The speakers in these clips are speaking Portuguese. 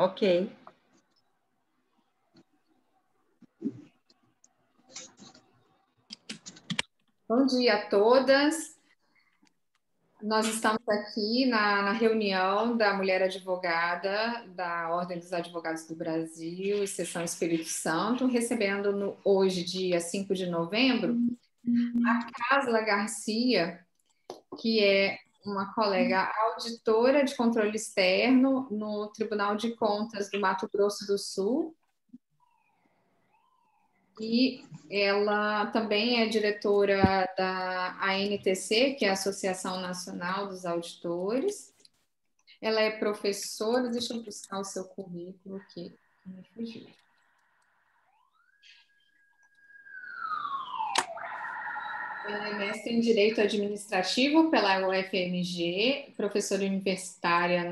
Ok. Bom dia a todas. Nós estamos aqui na reunião da Mulher Advogada da Ordem dos Advogados do Brasil e Seção Espírito Santo, recebendo hoje, dia 5 de novembro, a Casla Garcia, que é uma colega auditora de controle externo no Tribunal de Contas do Mato Grosso do Sul. E ela também é diretora da ANTC, que é a Associação Nacional dos Auditores. Ela é professora, deixa eu buscar o seu currículo aqui, me fugiu. Ela é mestre em Direito Administrativo pela UFMG, professora universitária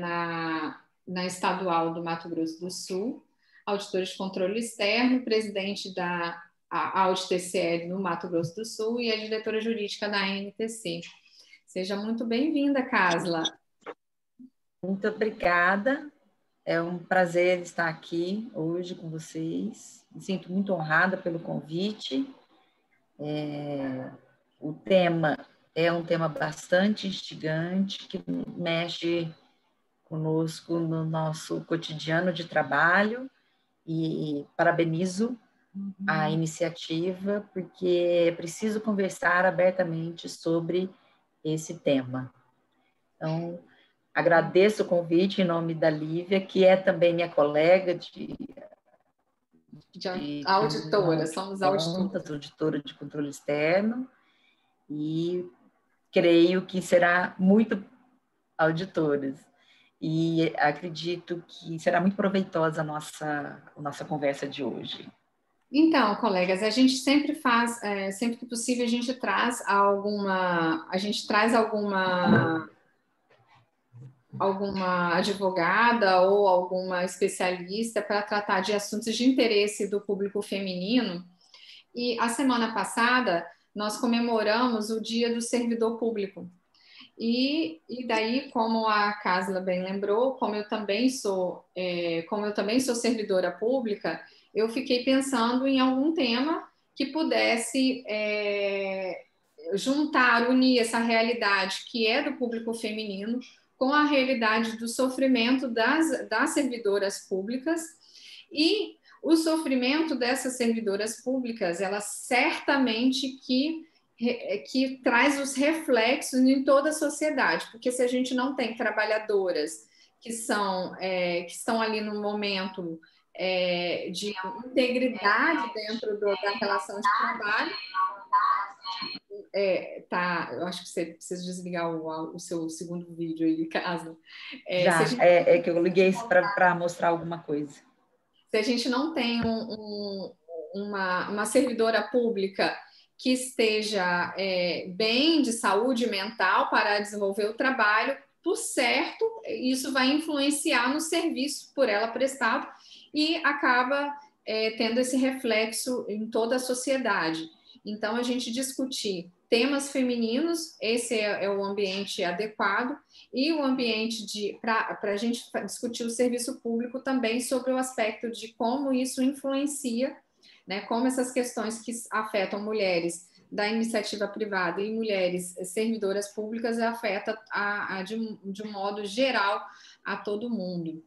na Estadual do Mato Grosso do Sul, auditora de controle externo, presidente da AudTCL no Mato Grosso do Sul e é diretora jurídica da ANTC. Seja muito bem-vinda, Casla. Muito obrigada. É um prazer estar aqui hoje com vocês. Me sinto muito honrada pelo convite. O tema é um tema bastante instigante, que mexe conosco no nosso cotidiano de trabalho, e parabenizo a iniciativa, porque é preciso conversar abertamente sobre esse tema. Então, agradeço o convite em nome da Lívia, que é também minha colega de auditora, somos auditoras. auditora de controle externo, e creio que será muito auditoras. E acredito que será muito proveitosa a nossa conversa de hoje. Então, colegas, a gente sempre faz, sempre que possível, a gente traz alguma advogada ou alguma especialista para tratar de assuntos de interesse do público feminino. E a semana passada nós comemoramos o Dia do Servidor Público. E daí, como a Casla bem lembrou, como eu também sou servidora pública, eu fiquei pensando em algum tema que pudesse unir essa realidade que é do público feminino com a realidade do sofrimento das servidoras públicas. E o sofrimento dessas servidoras públicas, elas certamente que traz os reflexos em toda a sociedade, porque se a gente não tem trabalhadoras que estão ali no momento de integridade dentro da relação de trabalho, eu acho que você precisa desligar o seu segundo vídeo aí, caso. É que eu liguei para mostrar alguma coisa. Se a gente não tem uma servidora pública que esteja bem de saúde mental para desenvolver o trabalho, por certo, isso vai influenciar no serviço por ela prestado e acaba tendo esse reflexo em toda a sociedade. Então, a gente discutir temas femininos, esse é o ambiente adequado, e o ambiente para a gente discutir o serviço público também sobre o aspecto de como isso influencia, né, como essas questões que afetam mulheres da iniciativa privada e mulheres servidoras públicas afetam de um modo geral a todo mundo.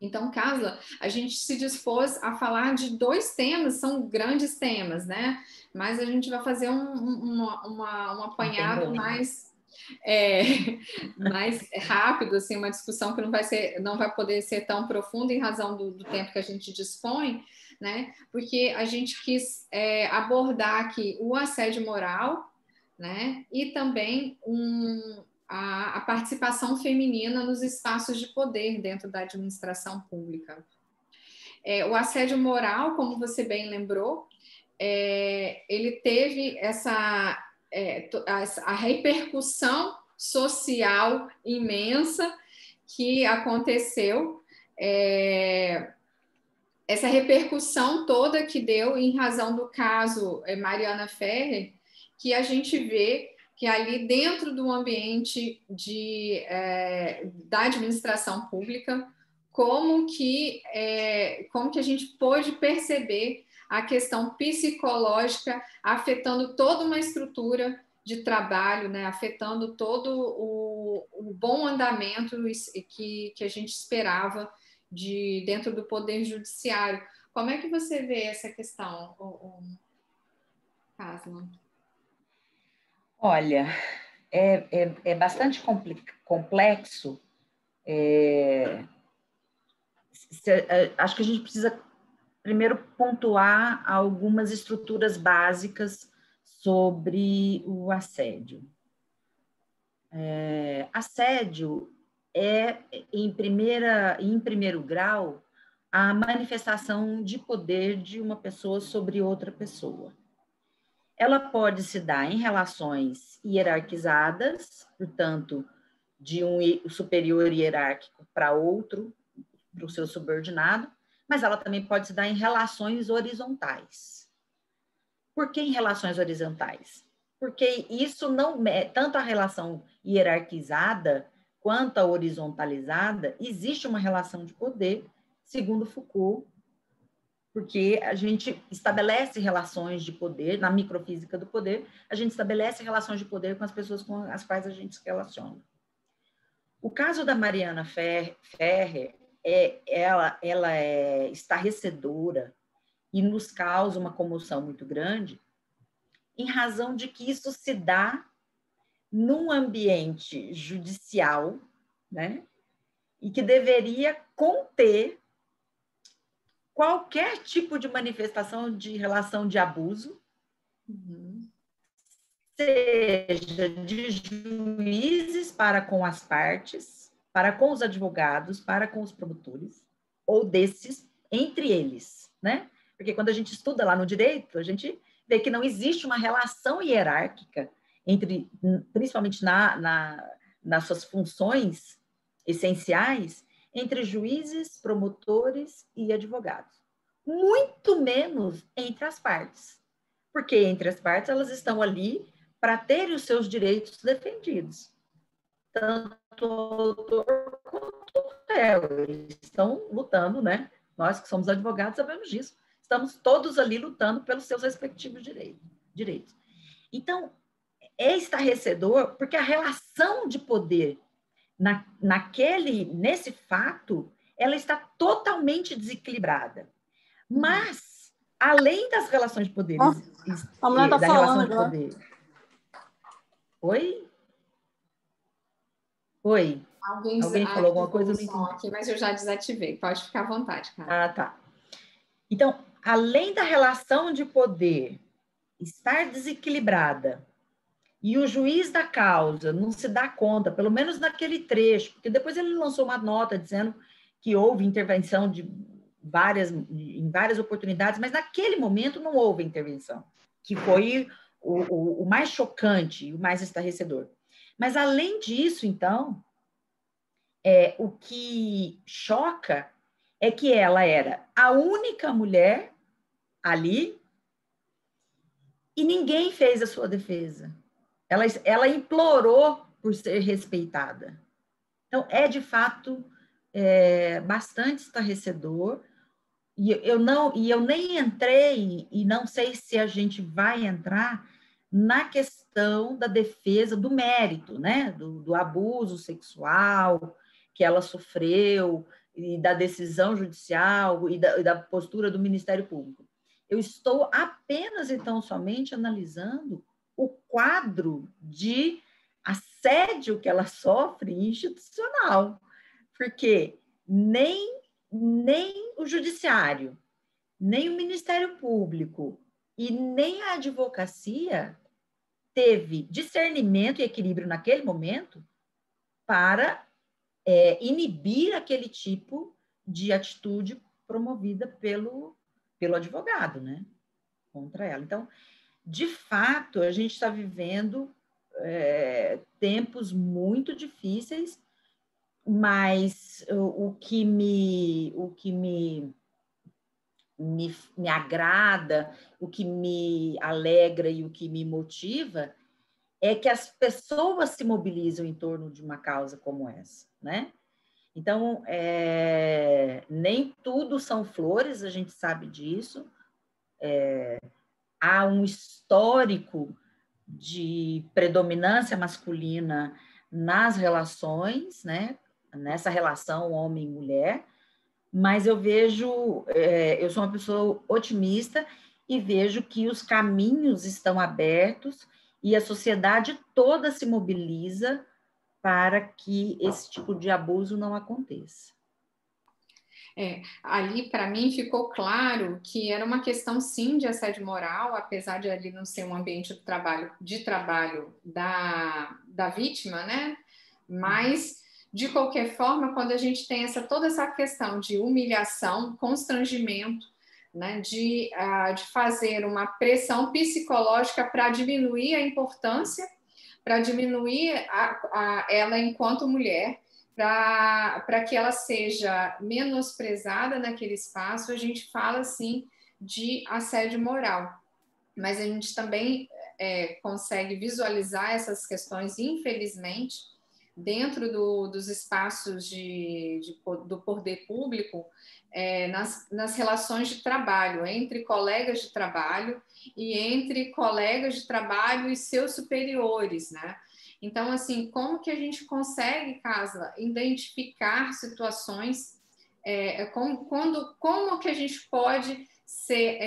Então, Casla, a gente se dispôs a falar de dois temas, são grandes temas, né? Mas a gente vai fazer um apanhado mais rápido, assim, uma discussão que não vai poder ser tão profunda em razão do tempo que a gente dispõe, né? Porque a gente quis abordar aqui o assédio moral, né? E também a participação feminina nos espaços de poder dentro da administração pública. O assédio moral, como você bem lembrou, ele teve a repercussão social imensa que aconteceu, essa repercussão toda que deu em razão do caso Mariana Ferrer, que a gente vê que ali dentro do ambiente da administração pública, como que a gente pôde perceber a questão psicológica afetando toda uma estrutura de trabalho, né? Afetando todo o bom andamento que a gente esperava dentro do Poder Judiciário. Como é que você vê essa questão, Casla? Olha, é bastante complexo. Acho que a gente precisa primeiro pontuar algumas estruturas básicas sobre o assédio. Assédio é, em primeiro grau, a manifestação de poder de uma pessoa sobre outra pessoa. Ela pode se dar em relações hierarquizadas, portanto, de um superior hierárquico para outro, para o seu subordinado, mas ela também pode se dar em relações horizontais. Por que em relações horizontais? Porque isso não é tanto a relação hierarquizada quanto a horizontalizada, existe uma relação de poder, segundo Foucault, porque a gente estabelece relações de poder, na microfísica do poder, a gente estabelece relações de poder com as pessoas com as quais a gente se relaciona. O caso da Mariana Ferrer, ela é estarrecedora e nos causa uma comoção muito grande, em razão de que isso se dá num ambiente judicial, né? E que deveria conter qualquer tipo de manifestação de relação de abuso, seja de juízes para com as partes, para com os advogados, para com os promotores, ou desses entre eles, né? Porque quando a gente estuda lá no direito, a gente vê que não existe uma relação hierárquica entre, principalmente nas suas funções essenciais, entre juízes, promotores e advogados. Muito menos entre as partes. Porque entre as partes elas estão ali para ter os seus direitos defendidos. Tanto o autor quanto o réu. Eles estão lutando, né? Nós que somos advogados sabemos disso. Estamos todos ali lutando pelos seus respectivos direitos. Então, é estarrecedor porque a relação de poder nesse fato, ela está totalmente desequilibrada. Mas, além das relações de poder, a mulher tá da falando relação de agora. poder. Oi? Oi? Alguém falou alguma coisa? Eu não entendi. Aqui, mas eu já desativei. Pode ficar à vontade, cara. Ah, tá. Então, além da relação de poder estar desequilibrada e o juiz da causa não se dá conta, pelo menos naquele trecho, porque depois ele lançou uma nota dizendo que houve intervenção em várias oportunidades, mas naquele momento não houve intervenção, que foi o mais chocante, o mais estarrecedor. Mas, além disso, então, o que choca é que ela era a única mulher ali e ninguém fez a sua defesa. Ela implorou por ser respeitada. Então, de fato, bastante estarrecedor. E eu nem entrei, e não sei se a gente vai entrar na questão da defesa do mérito, né? Do abuso sexual que ela sofreu, e da decisão judicial, e da postura do Ministério Público. Eu estou apenas, então, somente analisando o quadro de assédio que ela sofre institucional, porque nem o judiciário, nem o Ministério Público e nem a advocacia teve discernimento e equilíbrio naquele momento para inibir aquele tipo de atitude promovida pelo advogado, né? Contra ela. Então, de fato, a gente está vivendo tempos muito difíceis, mas o que me agrada, o que me alegra e o que me motiva é que as pessoas se mobilizam em torno de uma causa como essa, né? Então, nem tudo são flores, a gente sabe disso. Há um histórico de predominância masculina nas relações, né? Nessa relação homem-mulher, mas eu vejo, eu sou uma pessoa otimista e vejo que os caminhos estão abertos e a sociedade toda se mobiliza para que esse tipo de abuso não aconteça. Ali para mim ficou claro que era uma questão sim de assédio moral, apesar de ali não ser um ambiente de trabalho da vítima, né? Mas de qualquer forma, quando a gente tem toda essa questão de humilhação, constrangimento, né, de fazer uma pressão psicológica para diminuir a importância, para diminuir ela enquanto mulher, para que ela seja menosprezada naquele espaço, a gente fala assim de assédio moral. Mas a gente também consegue visualizar essas questões, infelizmente, dentro dos espaços do poder público, nas relações de trabalho, entre colegas de trabalho e entre colegas de trabalho e seus superiores, né? Então, assim, como que a gente consegue, Carla, identificar situações, como que a gente pode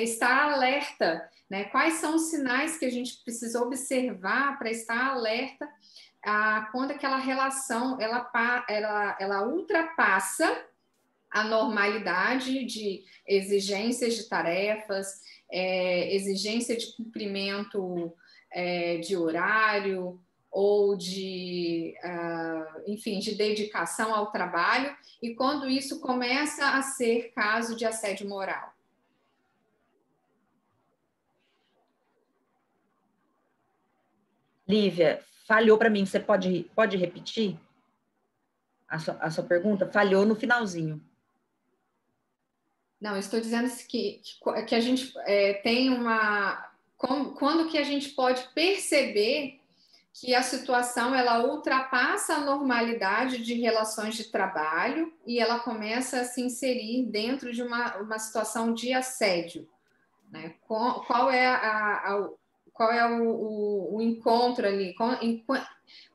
estar alerta, né? Quais são os sinais que a gente precisa observar para estar alerta quando aquela relação ela ultrapassa a normalidade de exigências de tarefas, exigência de cumprimento de horário ou enfim, de dedicação ao trabalho, e quando isso começa a ser caso de assédio moral. Lívia, falhou para mim. Você pode repetir a sua pergunta? Falhou no finalzinho. Não, estou dizendo que a gente tem uma... Quando que a gente pode perceber que a situação ela ultrapassa a normalidade de relações de trabalho e ela começa a se inserir dentro de uma situação de assédio, né? Qual é o encontro ali?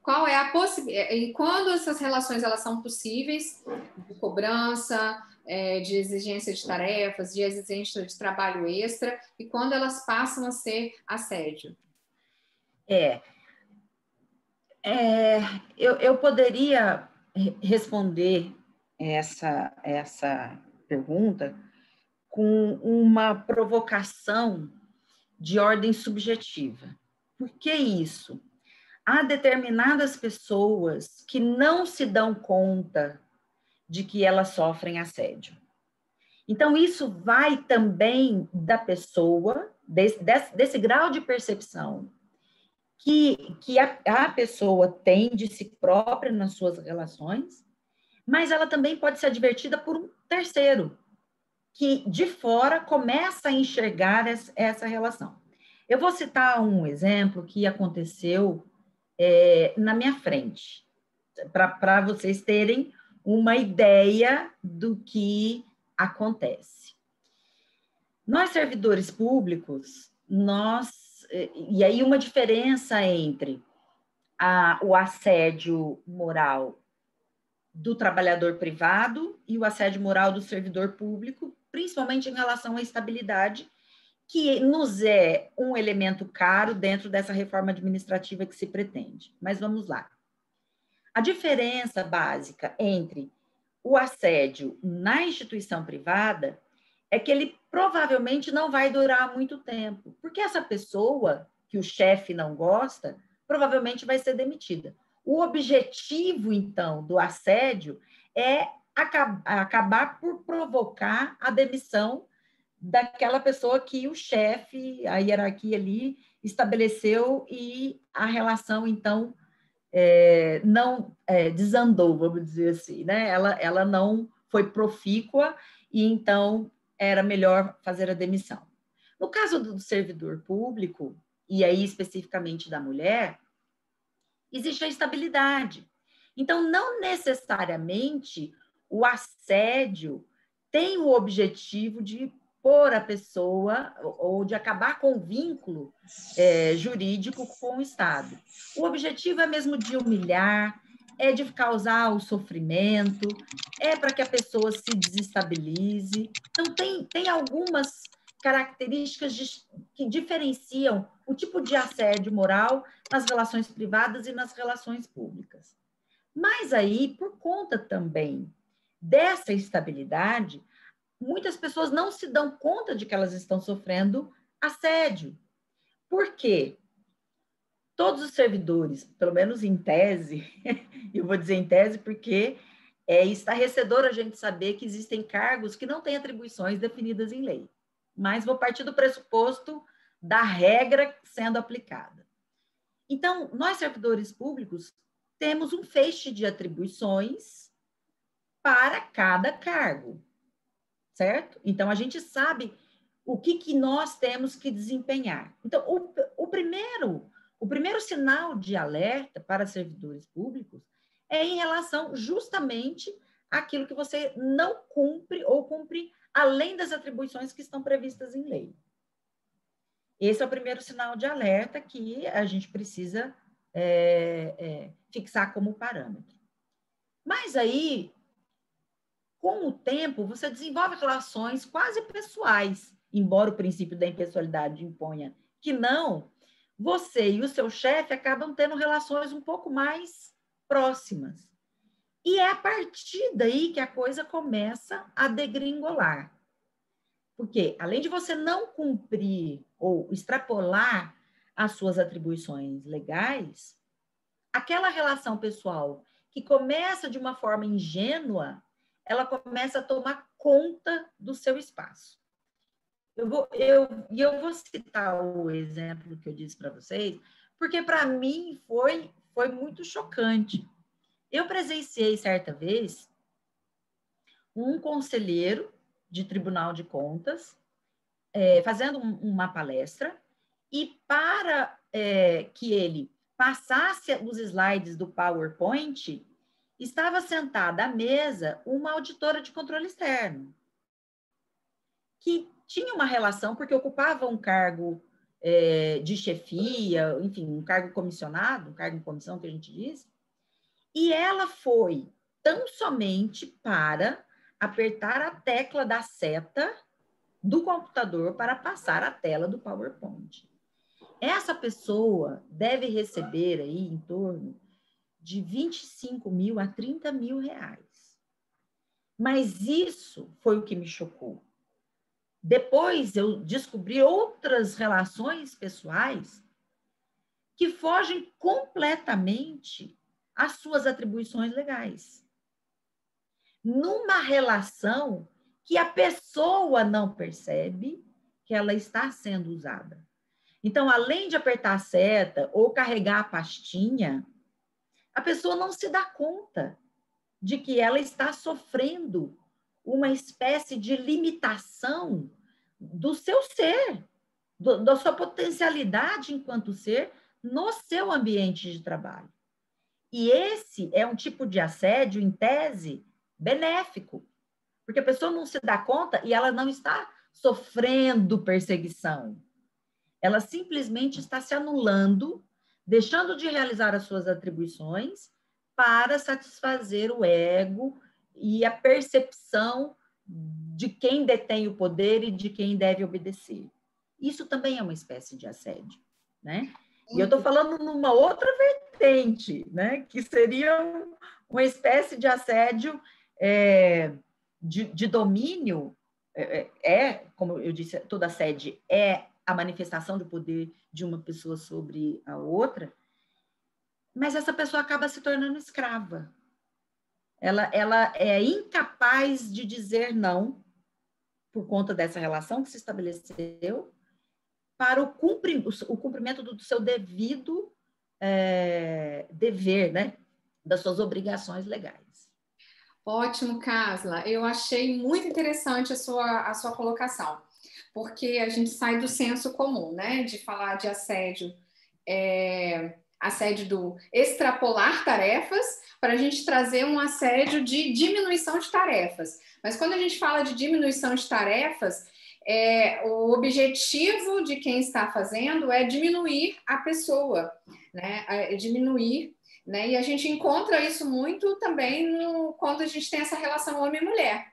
Qual é a possibilidade? E quando essas relações elas são possíveis, de cobrança, de exigência de tarefas, de exigência de trabalho extra, e quando elas passam a ser assédio? Eu poderia responder essa pergunta com uma provocação de ordem subjetiva. Por que isso? Há determinadas pessoas que não se dão conta de que elas sofrem assédio. Então, isso vai também da pessoa, desse grau de percepção que a pessoa tem de si própria nas suas relações, mas ela também pode ser advertida por um terceiro, que de fora começa a enxergar essa relação. Eu vou citar um exemplo que aconteceu na minha frente, para vocês terem uma ideia do que acontece. Nós, servidores públicos, e aí uma diferença entre o assédio moral do trabalhador privado e o assédio moral do servidor público, principalmente em relação à estabilidade, que nos é um elemento caro dentro dessa reforma administrativa que se pretende. Mas vamos lá. A diferença básica entre o assédio na instituição privada é que ele provavelmente não vai durar muito tempo, porque essa pessoa que o chefe não gosta, provavelmente vai ser demitida. O objetivo, então, do assédio é acabar por provocar a demissão daquela pessoa que o chefe, a hierarquia ali, estabeleceu e a relação, então, não desandou, vamos dizer assim, né? Ela não foi profícua e, então, era melhor fazer a demissão. No caso do servidor público, e aí especificamente da mulher, existe a estabilidade. Então, não necessariamente o assédio tem o objetivo de pôr a pessoa ou de acabar com o vínculo jurídico com o Estado. O objetivo é mesmo de humilhar, é de causar o sofrimento, é para que a pessoa se desestabilize. Então, tem algumas características que diferenciam o tipo de assédio moral nas relações privadas e nas relações públicas. Mas aí, por conta também dessa estabilidade, muitas pessoas não se dão conta de que elas estão sofrendo assédio. Por quê? Todos os servidores, pelo menos em tese, eu vou dizer em tese porque é estarrecedor a gente saber que existem cargos que não têm atribuições definidas em lei. Mas vou partir do pressuposto da regra sendo aplicada. Então, nós, servidores públicos, temos um feixe de atribuições para cada cargo, certo? Então, a gente sabe o que nós temos que desempenhar. Então, o primeiro sinal de alerta para servidores públicos é em relação justamente àquilo que você não cumpre ou cumpre além das atribuições que estão previstas em lei. Esse é o primeiro sinal de alerta que a gente precisa fixar como parâmetro. Mas aí, com o tempo, você desenvolve relações quase pessoais, embora o princípio da impessoalidade imponha que não, você e o seu chefe acabam tendo relações um pouco mais próximas. E é a partir daí que a coisa começa a degringolar. Porque, além de você não cumprir ou extrapolar as suas atribuições legais, aquela relação pessoal que começa de uma forma ingênua, ela começa a tomar conta do seu espaço. Eu vou citar o exemplo que eu disse para vocês, porque para mim foi muito chocante. Eu presenciei certa vez um conselheiro de Tribunal de Contas fazendo uma palestra e para que ele passasse os slides do PowerPoint, estava sentada à mesa uma auditora de controle externo, que tinha uma relação, porque ocupava um cargo de chefia, enfim, um cargo comissionado, um cargo em comissão, que a gente diz, e ela foi tão somente para apertar a tecla da seta do computador para passar a tela do PowerPoint. Essa pessoa deve receber aí em torno de 25 mil a 30 mil reais. Mas isso foi o que me chocou. Depois eu descobri outras relações pessoais que fogem completamente às suas atribuições legais. Numa relação que a pessoa não percebe que ela está sendo usada. Então, além de apertar a seta ou carregar a pastinha, a pessoa não se dá conta de que ela está sofrendo uma espécie de limitação do seu ser, da sua potencialidade enquanto ser no seu ambiente de trabalho. E esse é um tipo de assédio, em tese, benéfico, porque a pessoa não se dá conta e ela não está sofrendo perseguição. Ela simplesmente está se anulando, deixando de realizar as suas atribuições para satisfazer o ego e a percepção de quem detém o poder e de quem deve obedecer. Isso também é uma espécie de assédio, né? E eu estou falando numa outra vertente, né? Que seria uma espécie de assédio de domínio. Como eu disse, toda assédio é a manifestação do poder de uma pessoa sobre a outra, mas essa pessoa acaba se tornando escrava. Ela é incapaz de dizer não, por conta dessa relação que se estabeleceu, para o cumprimento do seu devido dever, né? Das suas obrigações legais. Ótimo, Carla. Eu achei muito interessante a sua colocação, porque a gente sai do senso comum, né? De falar de assédio assédio do extrapolar tarefas, para a gente trazer um assédio de diminuição de tarefas. Mas quando a gente fala de diminuição de tarefas, o objetivo de quem está fazendo é diminuir a pessoa, né? Diminuir, né? E a gente encontra isso muito também quando a gente tem essa relação homem-mulher.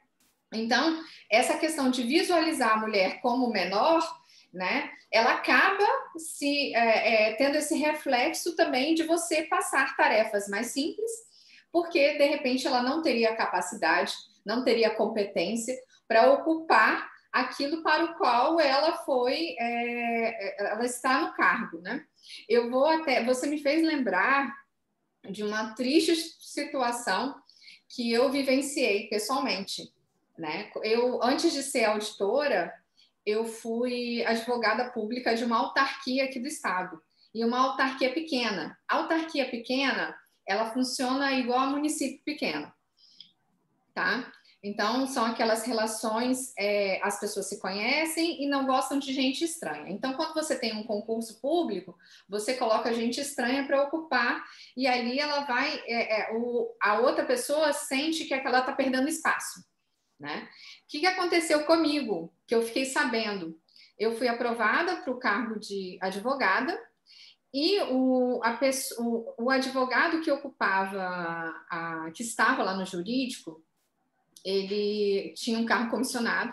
Então, essa questão de visualizar a mulher como menor, né? Ela acaba tendo esse reflexo também de você passar tarefas mais simples, porque de repente ela não teria capacidade, não teria competência para ocupar aquilo para o qual ela ela está no cargo, né? Você me fez lembrar de uma triste situação que eu vivenciei pessoalmente, né? Antes de ser auditora, eu fui advogada pública de uma autarquia aqui do estado, e uma autarquia pequena. A autarquia pequena, ela funciona igual a município pequeno, tá? Então, são aquelas relações, as pessoas se conhecem e não gostam de gente estranha. Então, quando você tem um concurso público, você coloca gente estranha para ocupar, e ali ela vai, a outra pessoa sente que ela está perdendo espaço, né? O que aconteceu comigo, que eu fiquei sabendo? Eu fui aprovada para o cargo de advogada, e o advogado que ocupava, que estava lá no jurídico, ele tinha um cargo comissionado,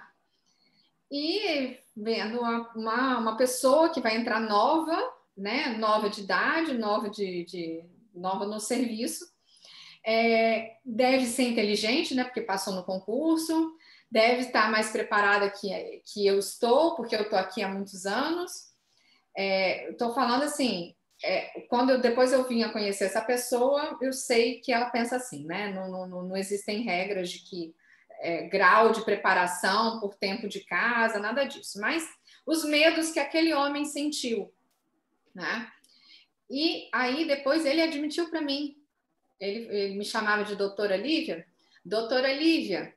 e vendo uma pessoa que vai entrar nova, né, nova de idade, nova no serviço, deve ser inteligente, né, porque passou no concurso, deve estar mais preparada que eu estou, porque eu estou aqui há muitos anos. Estou falando assim, depois eu vim a conhecer essa pessoa, eu sei que ela pensa assim, né? Não existem regras de que grau de preparação por tempo de casa, nada disso. Mas os medos que aquele homem sentiu, né? E aí depois ele admitiu para mim, ele me chamava de doutora Lívia. Doutora Lívia,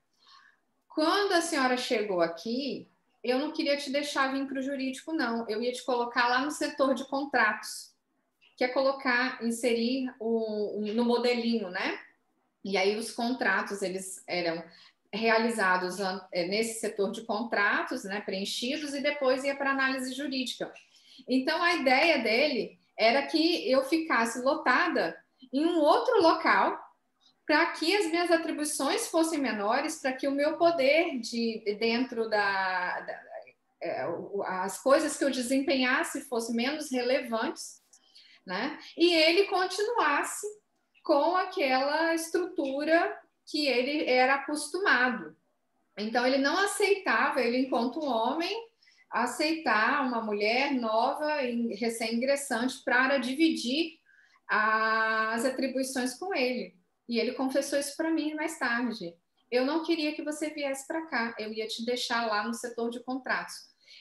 quando a senhora chegou aqui, eu não queria te deixar vir para o jurídico, não. Eu ia te colocar lá no setor de contratos, que é inserir no modelinho, né? E aí os contratos, eles eram realizados nesse setor de contratos, né, preenchidos, e depois ia para análise jurídica. Então, a ideia dele era que eu ficasse lotada em um outro local, para que as minhas atribuições fossem menores, para que o meu poder dentro as coisas que eu desempenhasse fossem menos relevantes, né? E ele continuasse com aquela estrutura que ele era acostumado. Então, ele não aceitava, ele, enquanto um homem, aceitar uma mulher nova, recém-ingressante, para dividir as atribuições com ele. E ele confessou isso para mim mais tarde. Eu não queria que você viesse para cá, eu ia te deixar lá no setor de contratos.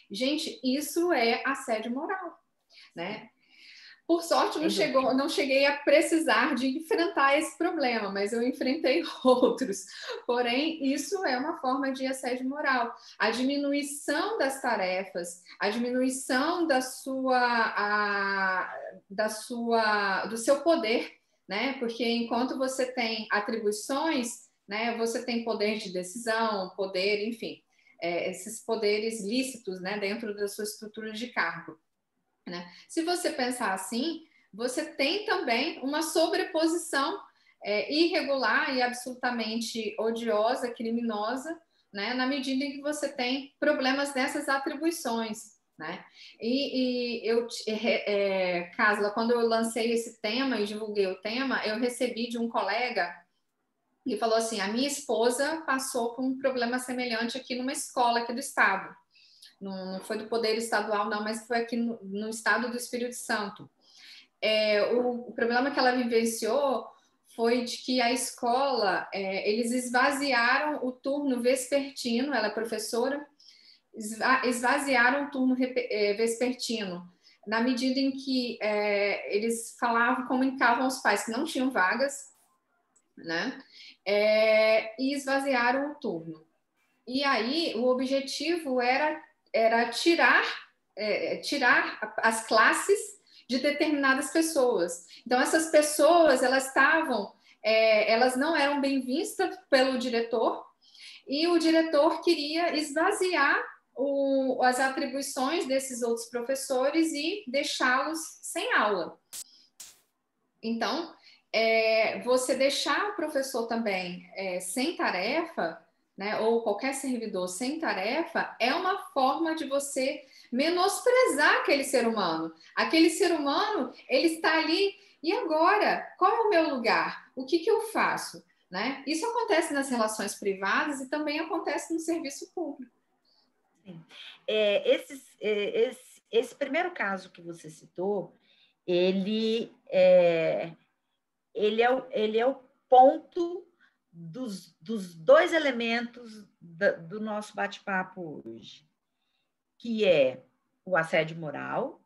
Gente, isso é assédio moral, né? Por sorte, não cheguei a precisar de enfrentar esse problema, mas eu enfrentei outros. Porém, isso é uma forma de assédio moral. A diminuição das tarefas, a diminuição do seu poder, né? Porque enquanto você tem atribuições, né, você tem poder de decisão, poder, enfim, esses poderes lícitos, né, dentro da sua estrutura de cargo. Né? Se você pensar assim, você tem também uma sobreposição irregular e absolutamente odiosa, criminosa, né? Na medida em que você tem problemas nessas atribuições. Né? Casla, quando eu lancei esse tema e divulguei o tema, eu recebi de um colega que falou assim: a minha esposa passou por um problema semelhante aqui numa escola aqui do estado. Não foi do Poder Estadual, não, mas foi aqui no estado do Espírito Santo. O problema que ela vivenciou foi de que a escola, eles esvaziaram o turno vespertino, ela é professora, esvaziaram o turno vespertino, na medida em que eles comunicavam aos pais que não tinham vagas, né? E esvaziaram o turno. E aí, o objetivo era tirar as classes de determinadas pessoas. Então, essas pessoas, elas não eram bem vistas pelo diretor, e o diretor queria esvaziar as atribuições desses outros professores e deixá-los sem aula. Então, você deixar o professor também sem tarefa, né, ou qualquer servidor sem tarefa, é uma forma de você menosprezar aquele ser humano. Aquele ser humano, ele está ali, e agora? Qual é o meu lugar? O que eu faço? Né? Isso acontece nas relações privadas e também acontece no serviço público. Sim. Esse primeiro caso que você citou, ele é o ponto dos dois elementos do nosso bate-papo hoje, que é o assédio moral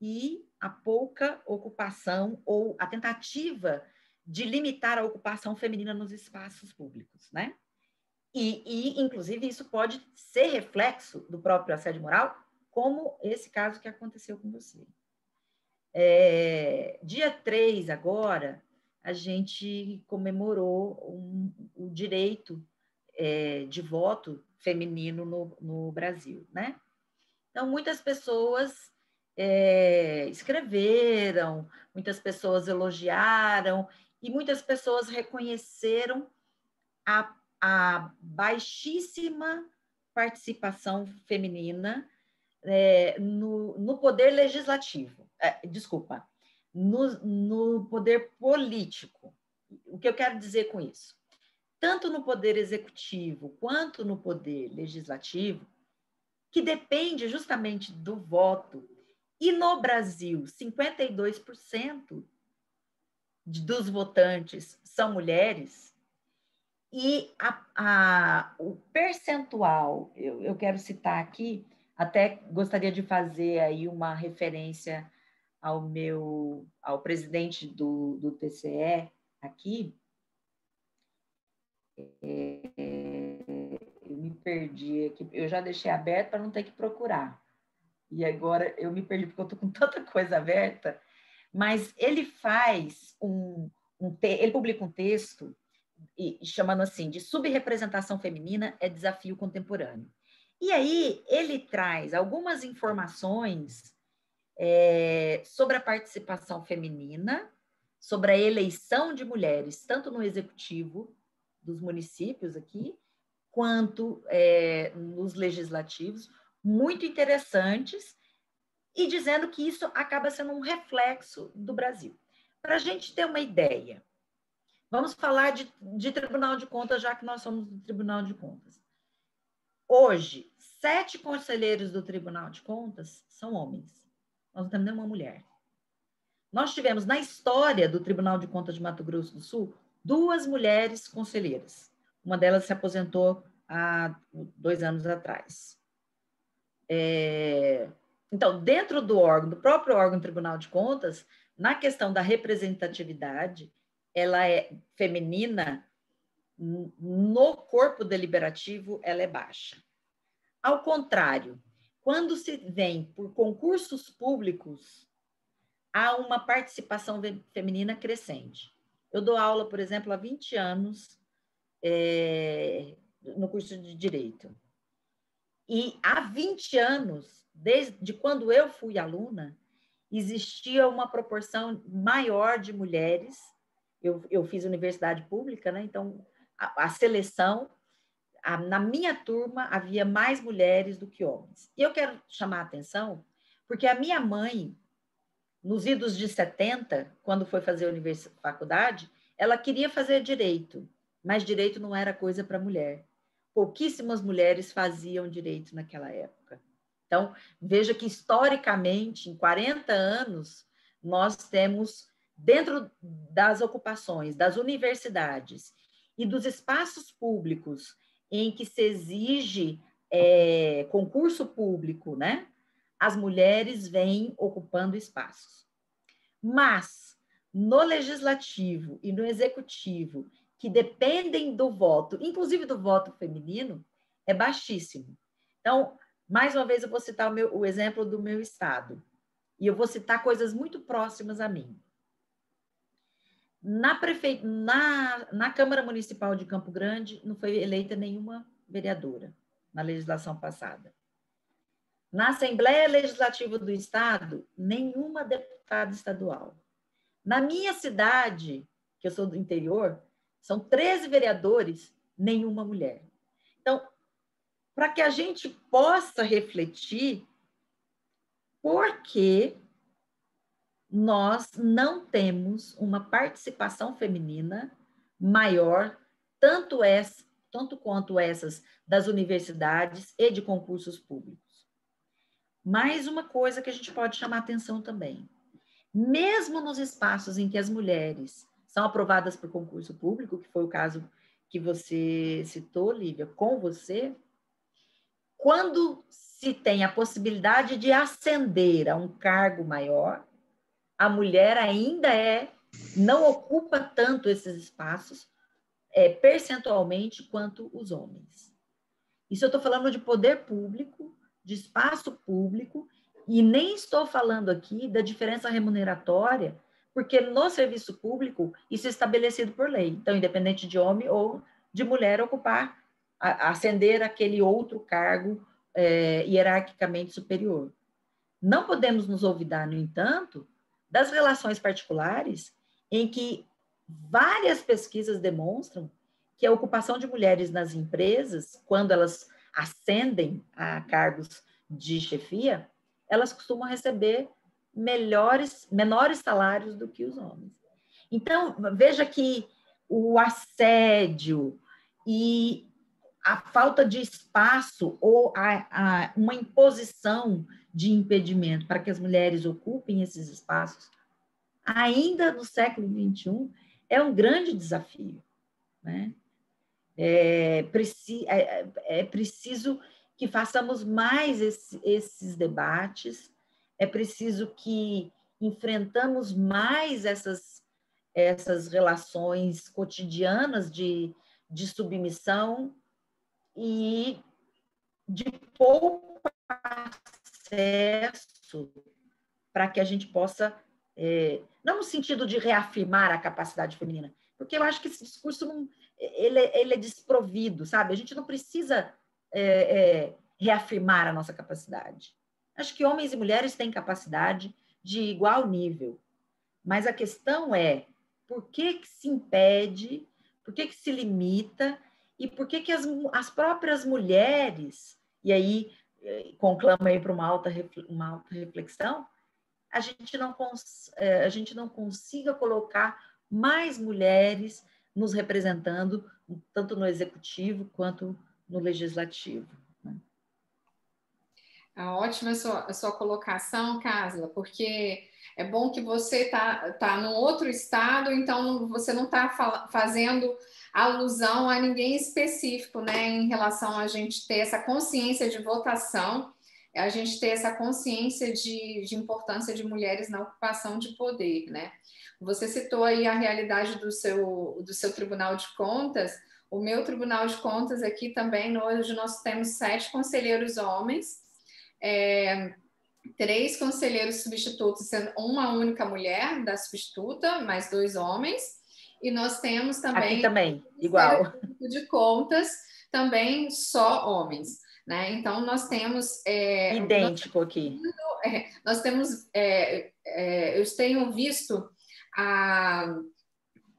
e a pouca ocupação ou a tentativa de limitar a ocupação feminina nos espaços públicos, né? Inclusive, isso pode ser reflexo do próprio assédio moral, como esse caso que aconteceu com você. Dia 3, agora, a gente comemorou o direito de voto feminino no Brasil, né? Então, muitas pessoas escreveram, muitas pessoas elogiaram e muitas pessoas reconheceram a baixíssima participação feminina no poder legislativo, desculpa, no poder político. O que eu quero dizer com isso? Tanto no poder executivo quanto no poder legislativo, que depende justamente do voto, e no Brasil, 52% dos votantes são mulheres, e o percentual, eu quero citar aqui, até gostaria de fazer aí uma referência ao presidente do TCE aqui. Eu me perdi aqui, eu já deixei aberto para não ter que procurar. E agora eu me perdi porque eu estou com tanta coisa aberta, mas ele faz ele publica um texto chamando assim de subrepresentação feminina é desafio contemporâneo. E aí ele traz algumas informações sobre a participação feminina, sobre a eleição de mulheres, tanto no executivo dos municípios aqui, quanto nos legislativos, muito interessantes, e dizendo que isso acaba sendo um reflexo do Brasil. Para a gente ter uma ideia, vamos falar de Tribunal de Contas, já que nós somos do Tribunal de Contas. Hoje, 7 conselheiros do Tribunal de Contas são homens. Nós não temos nenhuma mulher. Nós tivemos, na história do Tribunal de Contas de Mato Grosso do Sul, 2 mulheres conselheiras. Uma delas se aposentou há 2 anos atrás. Então, dentro do próprio órgão Tribunal de Contas, na questão da representatividade, ela é feminina, no corpo deliberativo, ela é baixa. Ao contrário, quando se vem por concursos públicos, há uma participação feminina crescente. Eu dou aula, por exemplo, há 20 anos no curso de Direito. E há 20 anos, desde quando eu fui aluna, existia uma proporção maior de mulheres. Eu fiz universidade pública, né? Então, a seleção, na minha turma, havia mais mulheres do que homens. E eu quero chamar a atenção, porque a minha mãe, nos idos de 70, quando foi fazer faculdade, ela queria fazer direito, mas direito não era coisa para mulher. Pouquíssimas mulheres faziam direito naquela época. Então, veja que, historicamente, em 40 anos, nós temos, dentro das ocupações, das universidades e dos espaços públicos em que se exige concurso público, né? As mulheres vêm ocupando espaços. Mas, no legislativo e no executivo, que dependem do voto, inclusive do voto feminino, é baixíssimo. Então, mais uma vez, eu vou citar o exemplo do meu estado. E eu vou citar coisas muito próximas a mim. Na Câmara Municipal de Campo Grande, não foi eleita nenhuma vereadora na legislação passada. Na Assembleia Legislativa do Estado, nenhuma deputada estadual. Na minha cidade, que eu sou do interior, são 13 vereadores, nenhuma mulher. Então, para que a gente possa refletir por que nós não temos uma participação feminina maior, tanto quanto essas das universidades e de concursos públicos. Mais uma coisa que a gente pode chamar atenção também. Mesmo nos espaços em que as mulheres são aprovadas por concurso público, que foi o caso que você citou, Lívia, com você, quando se tem a possibilidade de ascender a um cargo maior, a mulher ainda não ocupa tanto esses espaços percentualmente quanto os homens. Isso eu estou falando de poder público, de espaço público, e nem estou falando aqui da diferença remuneratória, porque no serviço público isso é estabelecido por lei. Então, independente de homem ou de mulher ocupar, ascender aquele outro cargo hierarquicamente superior. Não podemos nos olvidar, no entanto, das relações particulares em que várias pesquisas demonstram que a ocupação de mulheres nas empresas, quando elas ascendem a cargos de chefia, elas costumam receber menores salários do que os homens. Então, veja que o assédio e a falta de espaço ou uma imposição de impedimento para que as mulheres ocupem esses espaços, ainda no século XXI, é um grande desafio, né? É preciso que façamos mais esses debates, é preciso que enfrentamos mais essas relações cotidianas de submissão e de pouco acesso para que a gente possa, não no sentido de reafirmar a capacidade feminina, porque eu acho que esse discurso ele é desprovido, sabe? A gente não precisa reafirmar a nossa capacidade. Acho que homens e mulheres têm capacidade de igual nível, mas a questão é por que se impede, por que se limita e por que as próprias mulheres, e aí conclama aí para uma alta reflexão, a gente não consiga colocar mais mulheres nos representando, tanto no executivo quanto no legislativo. Ótima a sua colocação, Carla, porque é bom que você tá num outro estado, então você não está fazendo alusão a ninguém específico, né, em relação a gente ter essa consciência de votação, a gente ter essa consciência de importância de mulheres na ocupação de poder, né? Você citou aí a realidade do seu Tribunal de Contas. O meu Tribunal de Contas aqui também, hoje nós temos 7 conselheiros homens, 3 conselheiros substitutos, sendo uma única mulher da substituta, mais 2 homens, e nós temos também aqui também igual de contas, também só homens, né? Então nós temos idêntico aqui. Nós temos eu tenho visto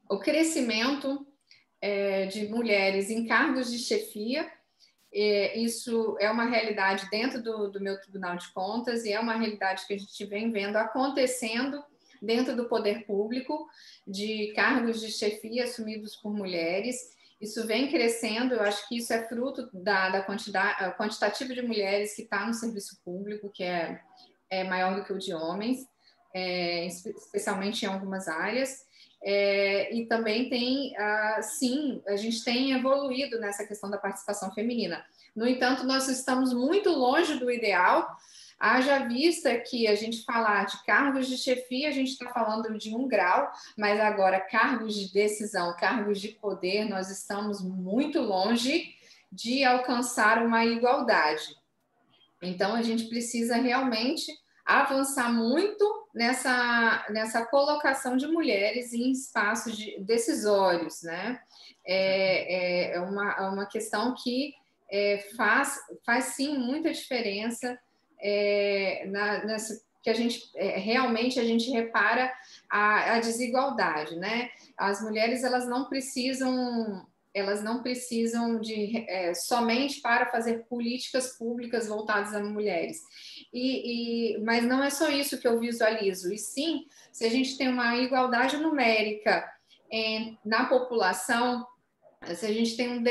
o crescimento de mulheres em cargos de chefia. Isso é uma realidade dentro do meu Tribunal de Contas e é uma realidade que a gente vem vendo acontecendo dentro do poder público, de cargos de chefia assumidos por mulheres. Isso vem crescendo, eu acho que isso é fruto da quantidade quantitativa de mulheres que está no serviço público, que é maior do que o de homens, especialmente em algumas áreas. E também tem, sim, a gente tem evoluído nessa questão da participação feminina. No entanto, nós estamos muito longe do ideal, haja vista que a gente falar de cargos de chefia, a gente está falando de 1 grau, mas agora cargos de decisão, cargos de poder, nós estamos muito longe de alcançar uma igualdade. Então, a gente precisa realmente avançar muito nessa colocação de mulheres em espaços decisórios, né? É uma questão que faz sim muita diferença nessa que a gente realmente a gente repara a desigualdade, né? As mulheres elas não precisam de somente para fazer políticas públicas voltadas a mulheres. Mas não é só isso que eu visualizo, e sim, se a gente tem uma igualdade numérica na população, se a gente tem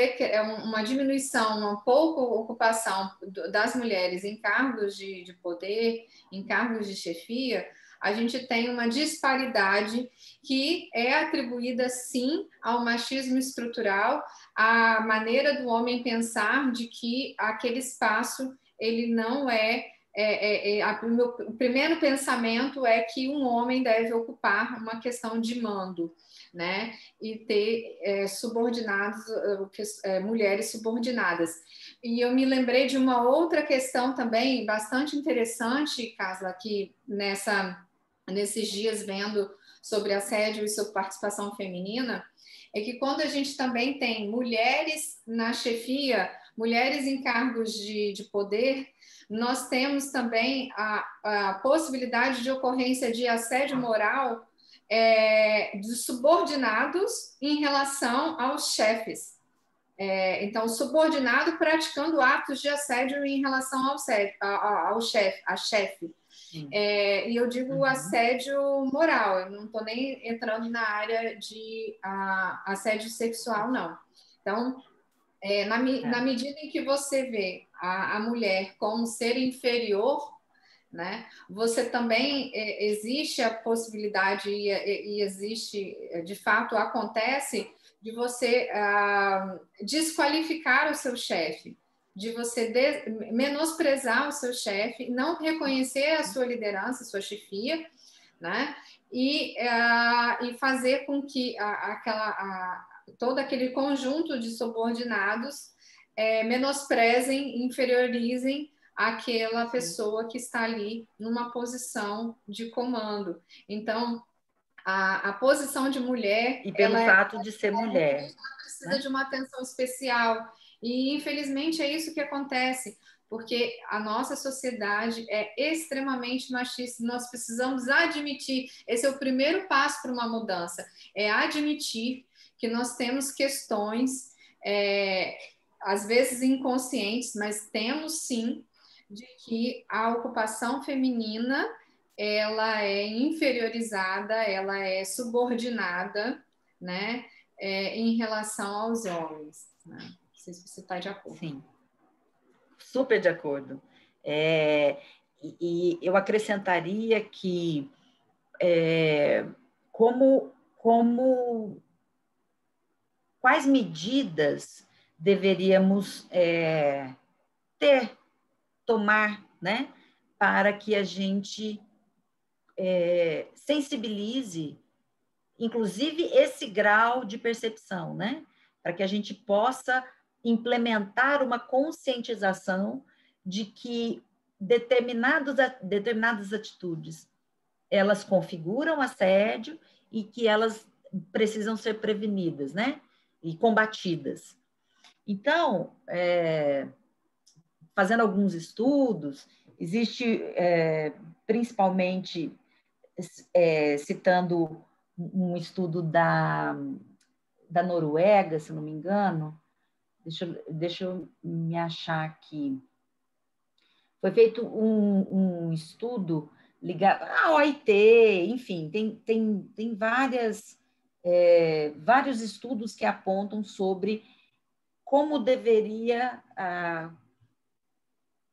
uma diminuição, uma pouca ocupação das mulheres em cargos de poder, em cargos de chefia, a gente tem uma disparidade que é atribuída, sim, ao machismo estrutural, à maneira do homem pensar de que aquele espaço, ele não o primeiro pensamento é que um homem deve ocupar uma questão de mando, né? E ter subordinados, mulheres subordinadas. E eu me lembrei de uma outra questão também bastante interessante, Carla, aqui nesses dias vendo sobre assédio e sobre participação feminina, é que quando a gente também tem mulheres na chefia, mulheres em cargos de poder, nós temos também a possibilidade de ocorrência de assédio moral de subordinados em relação aos chefes. Então, subordinado praticando atos de assédio em relação ao chefe, a chefe. E eu digo assédio moral, eu não estou nem entrando na área de assédio sexual, não. Então, na medida em que você vê a mulher como ser inferior, né, você também existe a possibilidade e existe, de fato, acontece de você desqualificar o seu chefe, de você menosprezar o seu chefe, não reconhecer a sua liderança, a sua chefia, né, e fazer com que todo aquele conjunto de subordinados menosprezem, inferiorizem aquela pessoa que está ali numa posição de comando. Então, a posição de mulher... E pelo fato de ser mulher. Ela precisa de uma atenção especial. E, infelizmente, é isso que acontece, porque a nossa sociedade é extremamente machista. Nós precisamos admitir, esse é o primeiro passo para uma mudança, é admitir que nós temos questões, às vezes inconscientes, mas temos sim, de que a ocupação feminina ela é inferiorizada, ela é subordinada, né, em relação aos homens. Né? Não sei se você está de acordo. Sim, super de acordo. E eu acrescentaria que quais medidas deveríamos tomar, né, para que a gente sensibilize, inclusive, esse grau de percepção, né, para que a gente possa implementar uma conscientização de que determinadas atitudes, elas configuram assédio e que elas precisam ser prevenidas, né, e combatidas. Então, fazendo alguns estudos, existe, principalmente, citando um estudo da Noruega, se não me engano, deixa eu me achar aqui. Foi feito um estudo ligado à OIT, enfim, tem vários estudos que apontam sobre como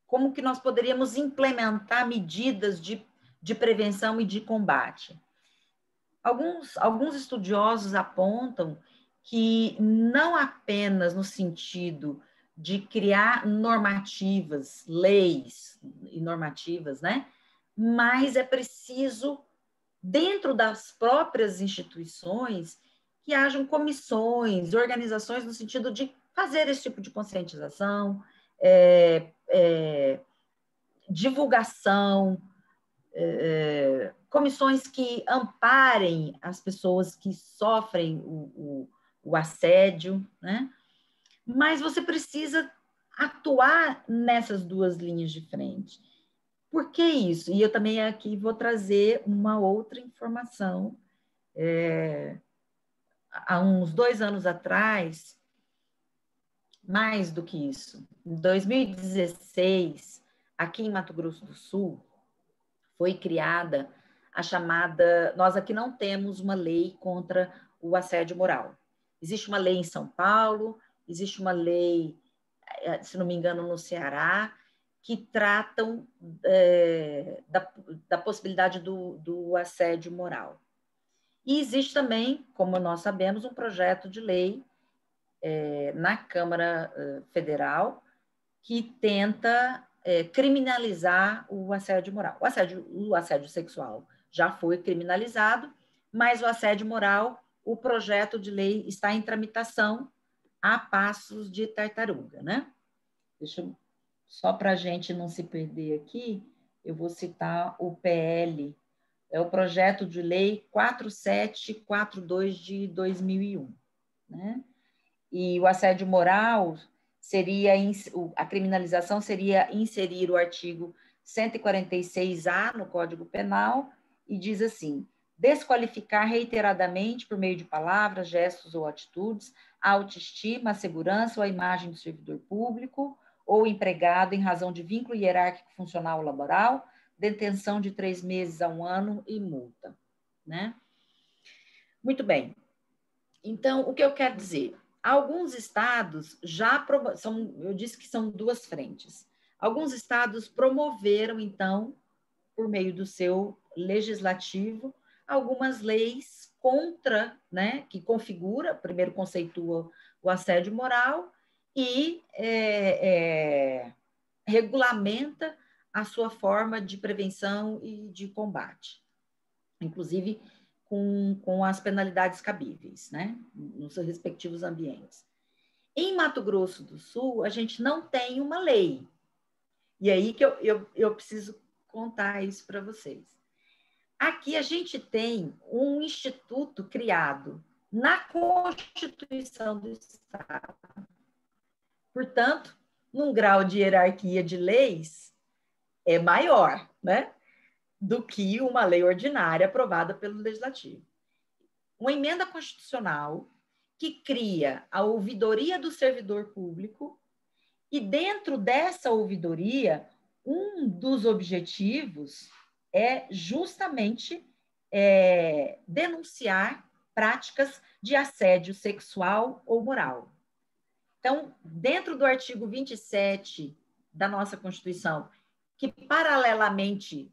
como que nós poderíamos implementar medidas de prevenção e de combate. Alguns estudiosos apontam que não apenas no sentido de criar normativas, leis e normativas, né? Mas é preciso, dentro das próprias instituições, que hajam comissões, organizações no sentido de fazer esse tipo de conscientização, divulgação, comissões que amparem as pessoas que sofrem o assédio, né? Mas você precisa atuar nessas duas linhas de frente. Por que isso? E eu também aqui vou trazer uma outra informação. Há uns 2 anos atrás, mais do que isso, em 2016, aqui em Mato Grosso do Sul, foi criada a chamada... Nós aqui não temos uma lei contra o assédio moral. Existe uma lei em São Paulo, existe uma lei, se não me engano, no Ceará, que tratam da possibilidade do assédio moral. E existe também, como nós sabemos, um projeto de lei na Câmara Federal que tenta criminalizar o assédio moral. O assédio sexual já foi criminalizado, mas o assédio moral, o projeto de lei está em tramitação a passos de tartaruga, né? Só para a gente não se perder aqui, eu vou citar o PL, é o projeto de lei 4742 de 2001, né? E o assédio moral seria, a criminalização seria inserir o artigo 146A no Código Penal e diz assim: desqualificar reiteradamente por meio de palavras, gestos ou atitudes a autoestima, a segurança ou a imagem do servidor público ou empregado em razão de vínculo hierárquico funcional ou laboral, detenção de 3 meses a 1 ano e multa, né? Muito bem. Então, o que eu quero dizer? Alguns estados eu disse que são 2 frentes. Alguns estados promoveram, então, por meio do seu legislativo, algumas leis contra, né, que configura, primeiro conceitua o assédio moral e regulamenta a sua forma de prevenção e de combate, inclusive com as penalidades cabíveis, né, nos seus respectivos ambientes. Em Mato Grosso do Sul, a gente não tem uma lei. E aí que eu preciso contar isso para vocês. Aqui a gente tem um instituto criado na Constituição do Estado. Portanto, num grau de hierarquia de leis, é maior, né, do que uma lei ordinária aprovada pelo Legislativo. Uma emenda constitucional que cria a ouvidoria do servidor público e dentro dessa ouvidoria, um dos objetivos é justamente denunciar práticas de assédio sexual ou moral. Então, dentro do artigo 27 da nossa Constituição, que paralelamente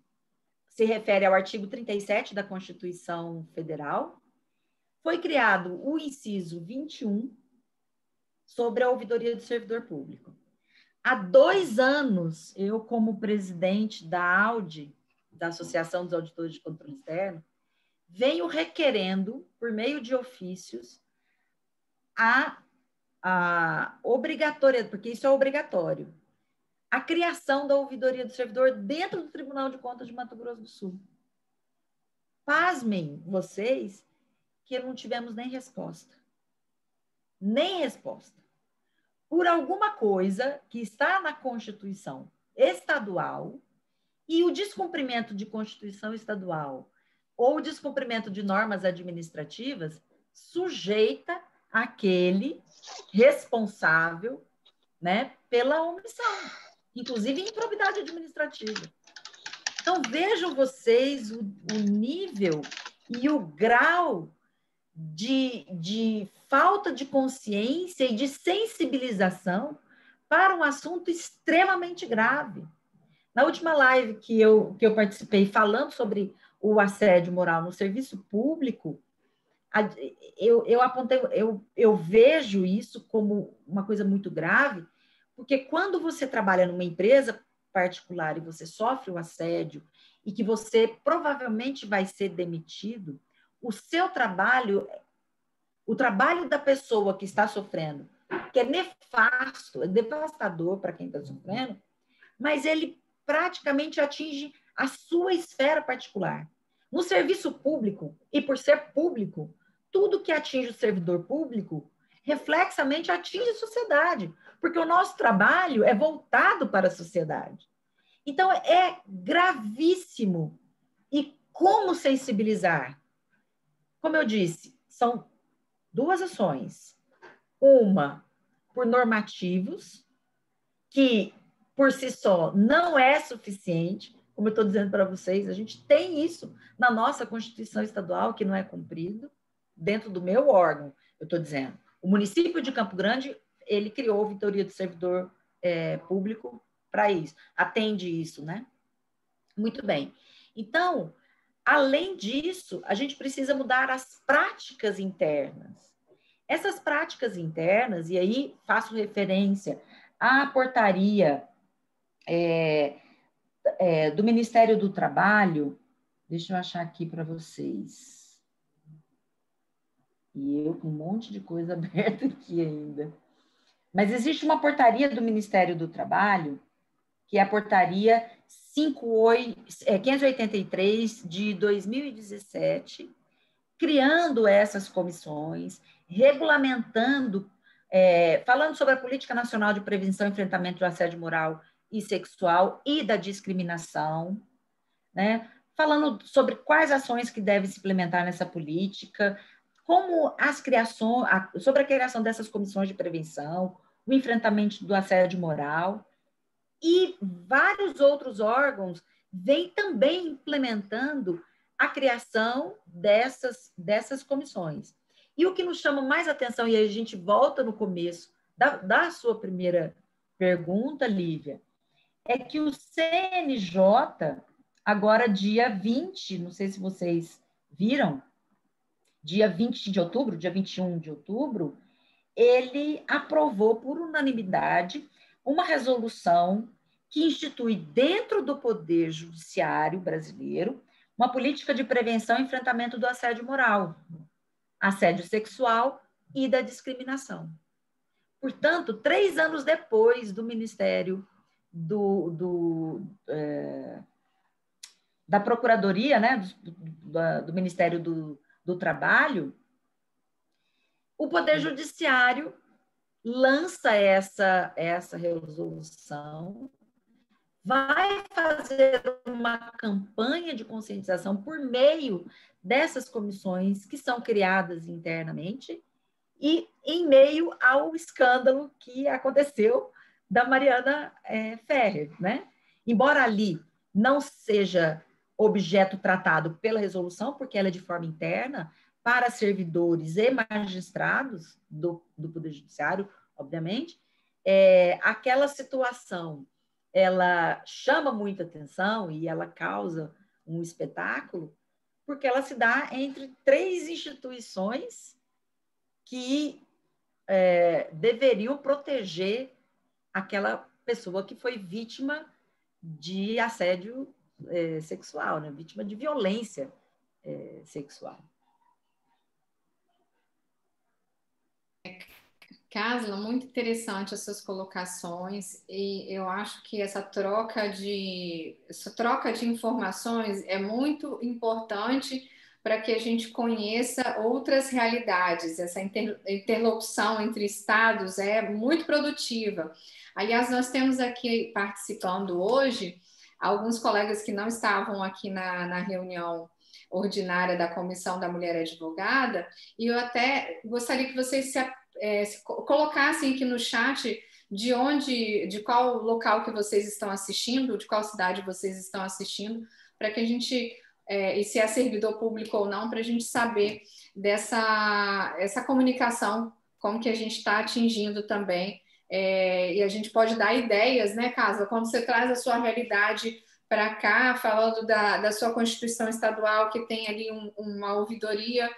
se refere ao artigo 37 da Constituição Federal, foi criado o inciso 21 sobre a ouvidoria do servidor público. Há 2 anos, eu, como presidente da AUDE, da Associação dos Auditores de Controle Externo, venho requerendo, por meio de ofícios, a obrigatoriedade, porque isso é obrigatório, a criação da ouvidoria do servidor dentro do Tribunal de Contas de Mato Grosso do Sul. Pasmem vocês que não tivemos nem resposta. Nem resposta. Por alguma coisa que está na Constituição estadual e o descumprimento de Constituição estadual ou o descumprimento de normas administrativas sujeita aquele responsável, né, pela omissão, inclusive improbidade administrativa. Então, vejam vocês o nível e o grau de falta de consciência e de sensibilização para um assunto extremamente grave. Na última live que eu participei falando sobre o assédio moral no serviço público, eu apontei, eu vejo isso como uma coisa muito grave, porque quando você trabalha numa empresa particular e você sofre o assédio e que você provavelmente vai ser demitido, o seu trabalho, o trabalho da pessoa que está sofrendo, que é nefasto, é devastador para quem está sofrendo, mas ele praticamente atinge a sua esfera particular. No serviço público, e por ser público, tudo que atinge o servidor público, reflexamente atinge a sociedade, porque o nosso trabalho é voltado para a sociedade. Então, é gravíssimo. E como sensibilizar? Como eu disse, são duas ações. Uma, por normativos, que por si só não é suficiente, como eu estou dizendo para vocês, a gente tem isso na nossa Constituição Estadual, que não é cumprido, dentro do meu órgão, eu estou dizendo. O município de Campo Grande, ele criou a Vistoria do Servidor Público para isso, atende isso, né? Muito bem. Então, além disso, a gente precisa mudar as práticas internas. Essas práticas internas, e aí faço referência à portaria do Ministério do Trabalho, deixa eu achar aqui para vocês. E eu com um monte de coisa aberta aqui ainda. Mas existe uma portaria do Ministério do Trabalho, que é a portaria 583 de 2017, criando essas comissões, regulamentando, falando sobre a Política Nacional de Prevenção e Enfrentamento do Assédio Moral e Sexual e da discriminação, né? Falando sobre quais ações que devem se implementar nessa política, como sobre a criação dessas comissões de prevenção, o enfrentamento do assédio moral, e vários outros órgãos vêm também implementando a criação dessas comissões. E o que nos chama mais atenção, e a gente volta no começo da sua primeira pergunta, Lívia, é que o CNJ, agora dia 20, não sei se vocês viram, dia 20 de outubro, dia 21 de outubro, ele aprovou por unanimidade uma resolução que institui dentro do Poder Judiciário brasileiro uma política de prevenção e enfrentamento do assédio moral, assédio sexual e da discriminação. Portanto, 3 anos depois do Ministério da Procuradoria, né, do Ministério do Trabalho, o Poder Judiciário lança essa resolução, vai fazer uma campanha de conscientização por meio dessas comissões que são criadas internamente e em meio ao escândalo que aconteceu da Mariana Ferrer, né? Embora ali não seja objeto tratado pela resolução, porque ela é de forma interna, para servidores e magistrados do Poder Judiciário, obviamente, aquela situação, ela chama muita atenção e ela causa um espetáculo, porque ela se dá entre 3 instituições que deveriam proteger aquela pessoa que foi vítima de assédio sexual, né? Vítima de violência sexual. Carla, muito interessante as suas colocações e eu acho que essa troca de informações é muito importante para que a gente conheça outras realidades. Essa interlocução entre estados é muito produtiva. Aliás, nós temos aqui participando hoje alguns colegas que não estavam aqui na reunião ordinária da Comissão da Mulher Advogada, e eu até gostaria que vocês se colocassem aqui no chat de qual local que vocês estão assistindo, de qual cidade vocês estão assistindo, para que a gente, e se é servidor público ou não, para a gente saber essa comunicação, como que a gente está atingindo também, e a gente pode dar ideias, né, Casa? Quando você traz a sua realidade para cá, falando da sua Constituição Estadual, que tem ali uma ouvidoria,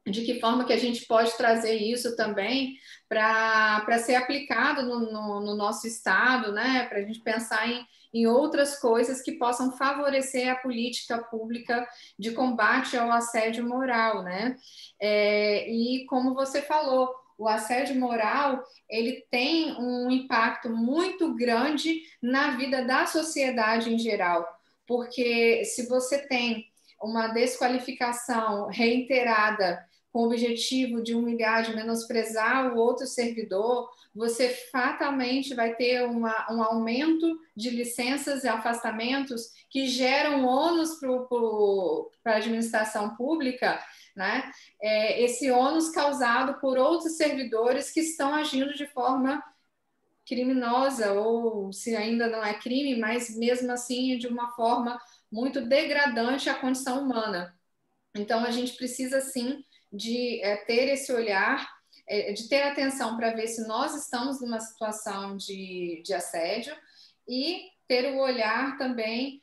de que forma que a gente pode trazer isso também para ser aplicado no nosso estado, né? Para a gente pensar em outras coisas que possam favorecer a política pública de combate ao assédio moral, né? E como você falou, o assédio moral, ele tem um impacto muito grande na vida da sociedade em geral, porque se você tem uma desqualificação reiterada com o objetivo de humilhar, de menosprezar o outro servidor, você fatalmente vai ter um aumento de licenças e afastamentos que geram ônus para a administração pública, né? Esse ônus causado por outros servidores que estão agindo de forma criminosa, ou se ainda não é crime, mas mesmo assim de uma forma muito degradante à condição humana. Então, a gente precisa, sim, de ter esse olhar, de ter atenção para ver se nós estamos numa situação de assédio e ter o olhar também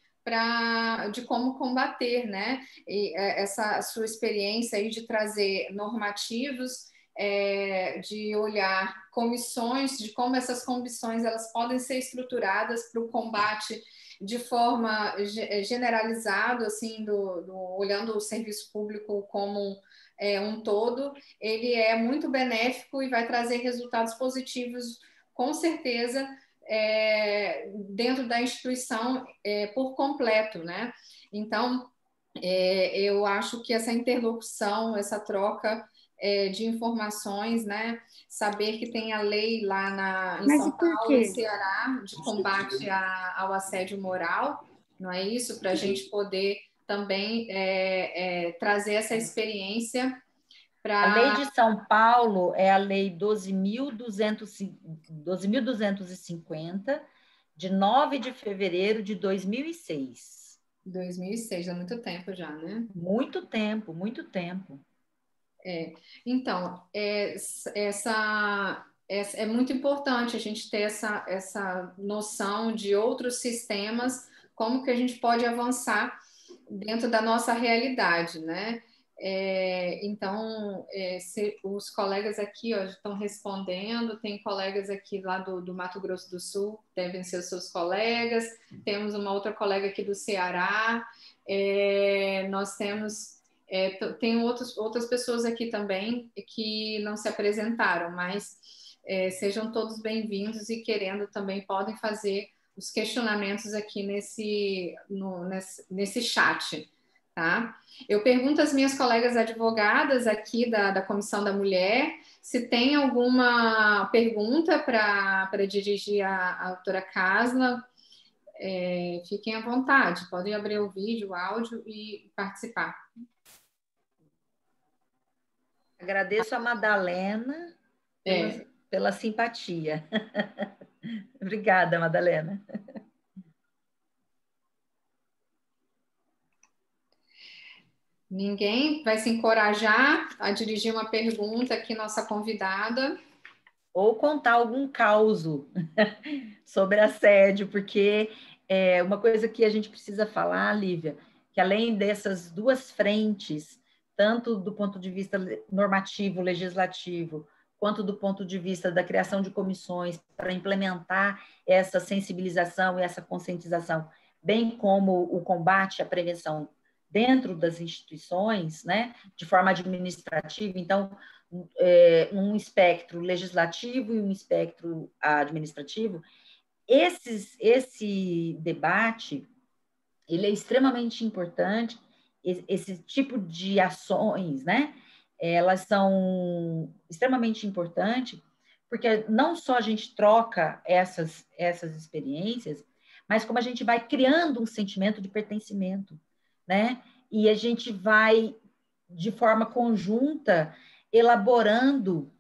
de como combater, né? E, essa sua experiência aí de trazer normativos, de olhar comissões, de como essas comissões elas podem ser estruturadas para o combate de forma generalizada, assim, olhando o serviço público como um todo, ele é muito benéfico e vai trazer resultados positivos, com certeza, dentro da instituição por completo, né? Então, eu acho que essa interlocução, essa troca de informações, né? Saber que tem a lei lá em São Paulo e Ceará de combate ao assédio moral, não é isso? Para a gente poder também trazer essa experiência para... A lei de São Paulo é a lei 12.250, de 9 de fevereiro de 2006. 2006, há muito tempo já, né? Muito tempo, muito tempo. Então, é muito importante a gente ter essa noção de outros sistemas, como que a gente pode avançar dentro da nossa realidade, né? Então, os colegas aqui ó, estão respondendo, tem colegas aqui lá do Mato Grosso do Sul, devem ser os seus colegas, temos uma outra colega aqui do Ceará, nós temos... tem outras pessoas aqui também que não se apresentaram, mas sejam todos bem-vindos e querendo também podem fazer os questionamentos aqui nesse chat, tá? Eu pergunto às minhas colegas advogadas aqui da Comissão da Mulher se tem alguma pergunta para dirigir a doutora Casla. Fiquem à vontade, podem abrir o vídeo, o áudio e participar. Agradeço a Madalena pela simpatia. Obrigada, Madalena. Ninguém vai se encorajar a dirigir uma pergunta aqui, nossa convidada. Ou contar algum causo sobre assédio, porque uma coisa que a gente precisa falar, Lívia, que além dessas duas frentes, tanto do ponto de vista normativo, legislativo, quanto do ponto de vista da criação de comissões para implementar essa sensibilização e essa conscientização, bem como o combate à prevenção dentro das instituições, né, de forma administrativa. Então, um espectro legislativo e um espectro administrativo. Esse debate, ele é extremamente importante, esse tipo de ações, né, elas são extremamente importantes, porque não só a gente troca essas experiências, mas como a gente vai criando um sentimento de pertencimento, né, e a gente vai, de forma conjunta, elaborando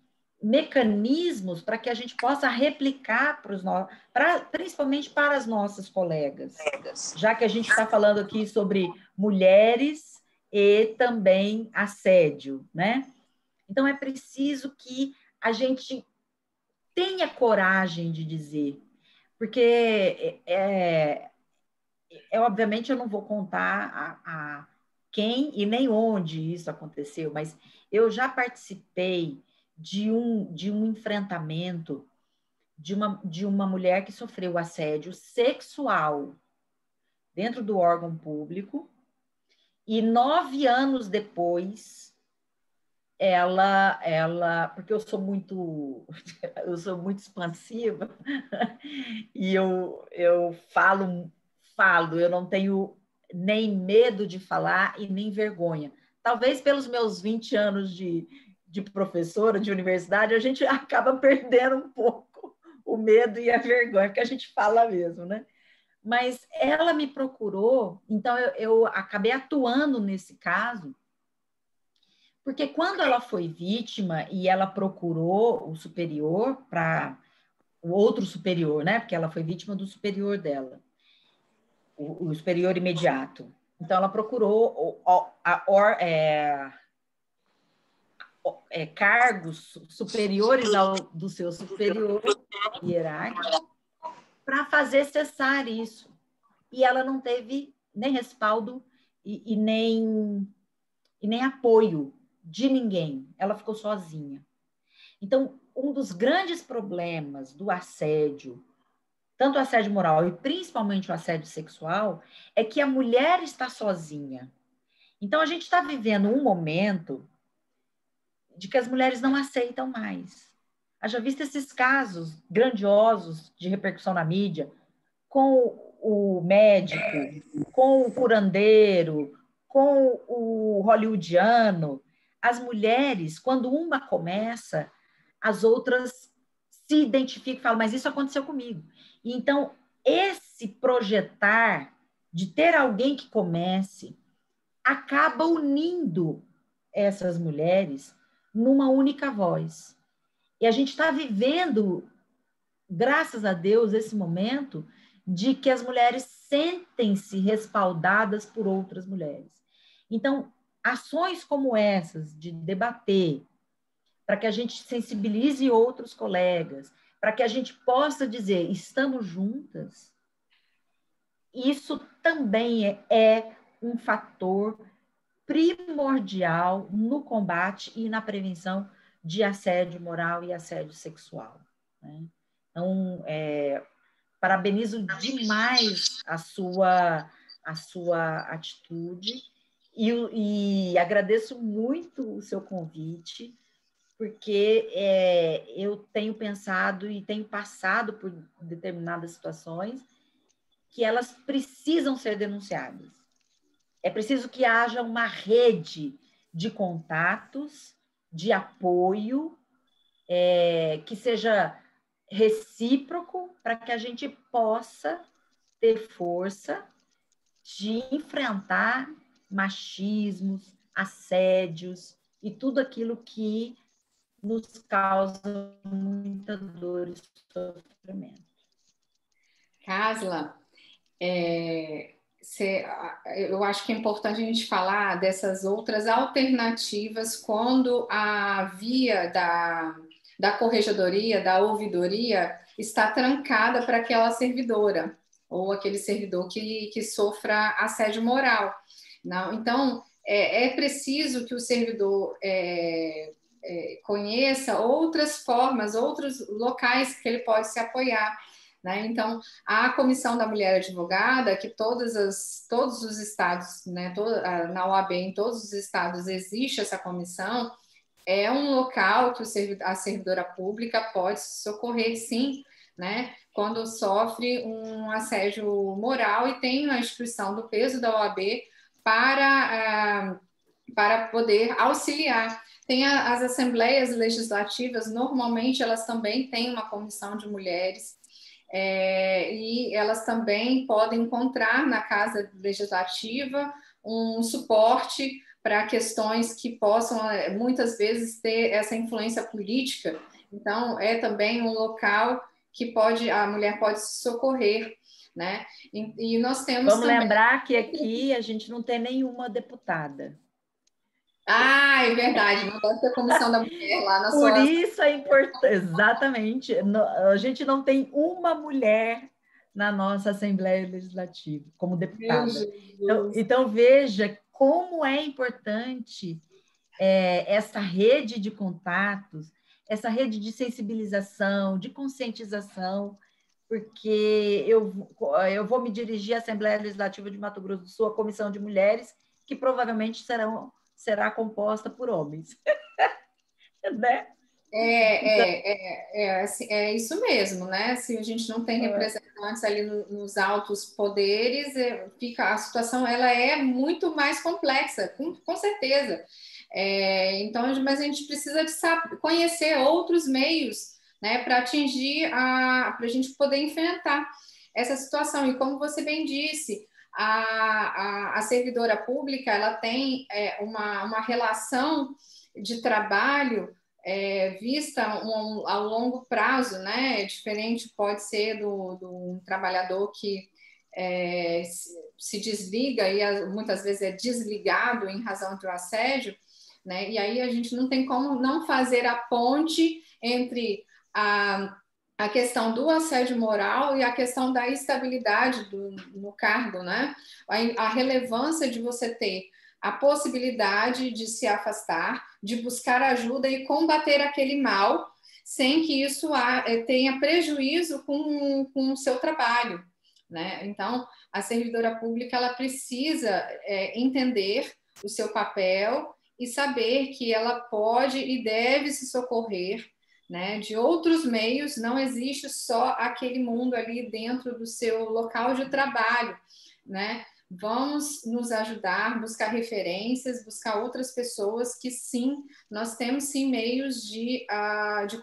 mecanismos para que a gente possa replicar principalmente para as nossas colegas, já que a gente está falando aqui sobre mulheres e também assédio, né? Então, é preciso que a gente tenha coragem de dizer, porque, obviamente, eu não vou contar a quem e nem onde isso aconteceu, mas eu já participei de um enfrentamento de uma mulher que sofreu assédio sexual dentro do órgão público, e 9 anos depois, porque eu sou muito expansiva, e eu falo falo, eu não tenho nem medo de falar e nem vergonha. Talvez pelos meus 20 anos de professora de universidade, a gente acaba perdendo um pouco o medo e a vergonha, porque a gente fala mesmo, né? Mas ela me procurou, então eu acabei atuando nesse caso, porque quando ela foi vítima e ela procurou o superior para o outro superior, né? Porque ela foi vítima do superior dela, o superior imediato. Então ela procurou cargos superiores ao do seu superior hierárquico para fazer cessar isso. E ela não teve nem respaldo e nem apoio de ninguém. Ela ficou sozinha. Então, um dos grandes problemas do assédio, tanto o assédio moral e principalmente o assédio sexual, é que a mulher está sozinha. Então, a gente está vivendo um momento de que as mulheres não aceitam mais. Haja visto esses casos grandiosos de repercussão na mídia, com o médico, com o curandeiro, com o hollywoodiano. As mulheres, quando uma começa, as outras se identificam e falam, mas isso aconteceu comigo. E então, esse projetar de ter alguém que comece acaba unindo essas mulheres numa única voz. E a gente está vivendo, graças a Deus, esse momento de que as mulheres sentem-se respaldadas por outras mulheres. Então, ações como essas, de debater, para que a gente sensibilize outros colegas, para que a gente possa dizer, estamos juntas, isso também é um fator primordial no combate e na prevenção de assédio moral e assédio sexual, né? Então, parabenizo demais a sua atitude e agradeço muito o seu convite, porque eu tenho pensado e tenho passado por determinadas situações que elas precisam ser denunciadas. É preciso que haja uma rede de contatos, de apoio, que seja recíproco, para que a gente possa ter força de enfrentar machismos, assédios e tudo aquilo que nos causa muita dor e sofrimento. Casla, eu acho que é importante a gente falar dessas outras alternativas quando a via da corregedoria, da ouvidoria, está trancada para aquela servidora ou aquele servidor que sofra assédio moral. Não? Então, é preciso que o servidor conheça outras formas, outros locais que ele pode se apoiar. Né? Então, a Comissão da Mulher Advogada, que todos os estados, né, na OAB, em todos os estados existe essa comissão, é um local que a servidora pública pode socorrer, sim, né, quando sofre um assédio moral e tem a instituição do peso da OAB para poder auxiliar. Tem as assembleias legislativas, normalmente elas também têm uma comissão de mulheres, e elas também podem encontrar na Casa Legislativa um suporte para questões que possam, muitas vezes, ter essa influência política. Então, é também um local que a mulher pode se socorrer, né? E nós temos Vamos também... lembrar que aqui a gente não tem nenhuma deputada. Ah, é verdade, não deve ter comissão da mulher lá na Por sua... isso é importante, exatamente. A gente não tem uma mulher na nossa Assembleia Legislativa como Meu deputada. Jesus. Então veja como é importante essa rede de contatos, essa rede de sensibilização, de conscientização, porque eu vou me dirigir à Assembleia Legislativa de Mato Grosso do Sul, a Comissão de Mulheres, que provavelmente será composta por homens. Né? É isso mesmo, né? Se a gente não tem representantes ali nos altos poderes, a situação ela é muito mais complexa, com certeza. Então, mas a gente precisa de conhecer outros meios, né, para atingir para a gente poder enfrentar essa situação. E como você bem disse, a servidora pública ela tem uma relação de trabalho vista a longo prazo, né? Diferente pode ser do trabalhador que se desliga e muitas vezes é desligado em razão do assédio, né? E aí a gente não tem como não fazer a ponte entre a questão do assédio moral e a questão da estabilidade no cargo, né? A relevância de você ter a possibilidade de se afastar, de buscar ajuda e combater aquele mal, sem que isso tenha prejuízo com o seu trabalho, né? Então, a servidora pública ela precisa entender o seu papel e saber que ela pode e deve se socorrer, né, de outros meios. Não existe só aquele mundo ali dentro do seu local de trabalho, né? Vamos nos ajudar, buscar referências, buscar outras pessoas que sim, nós temos sim meios de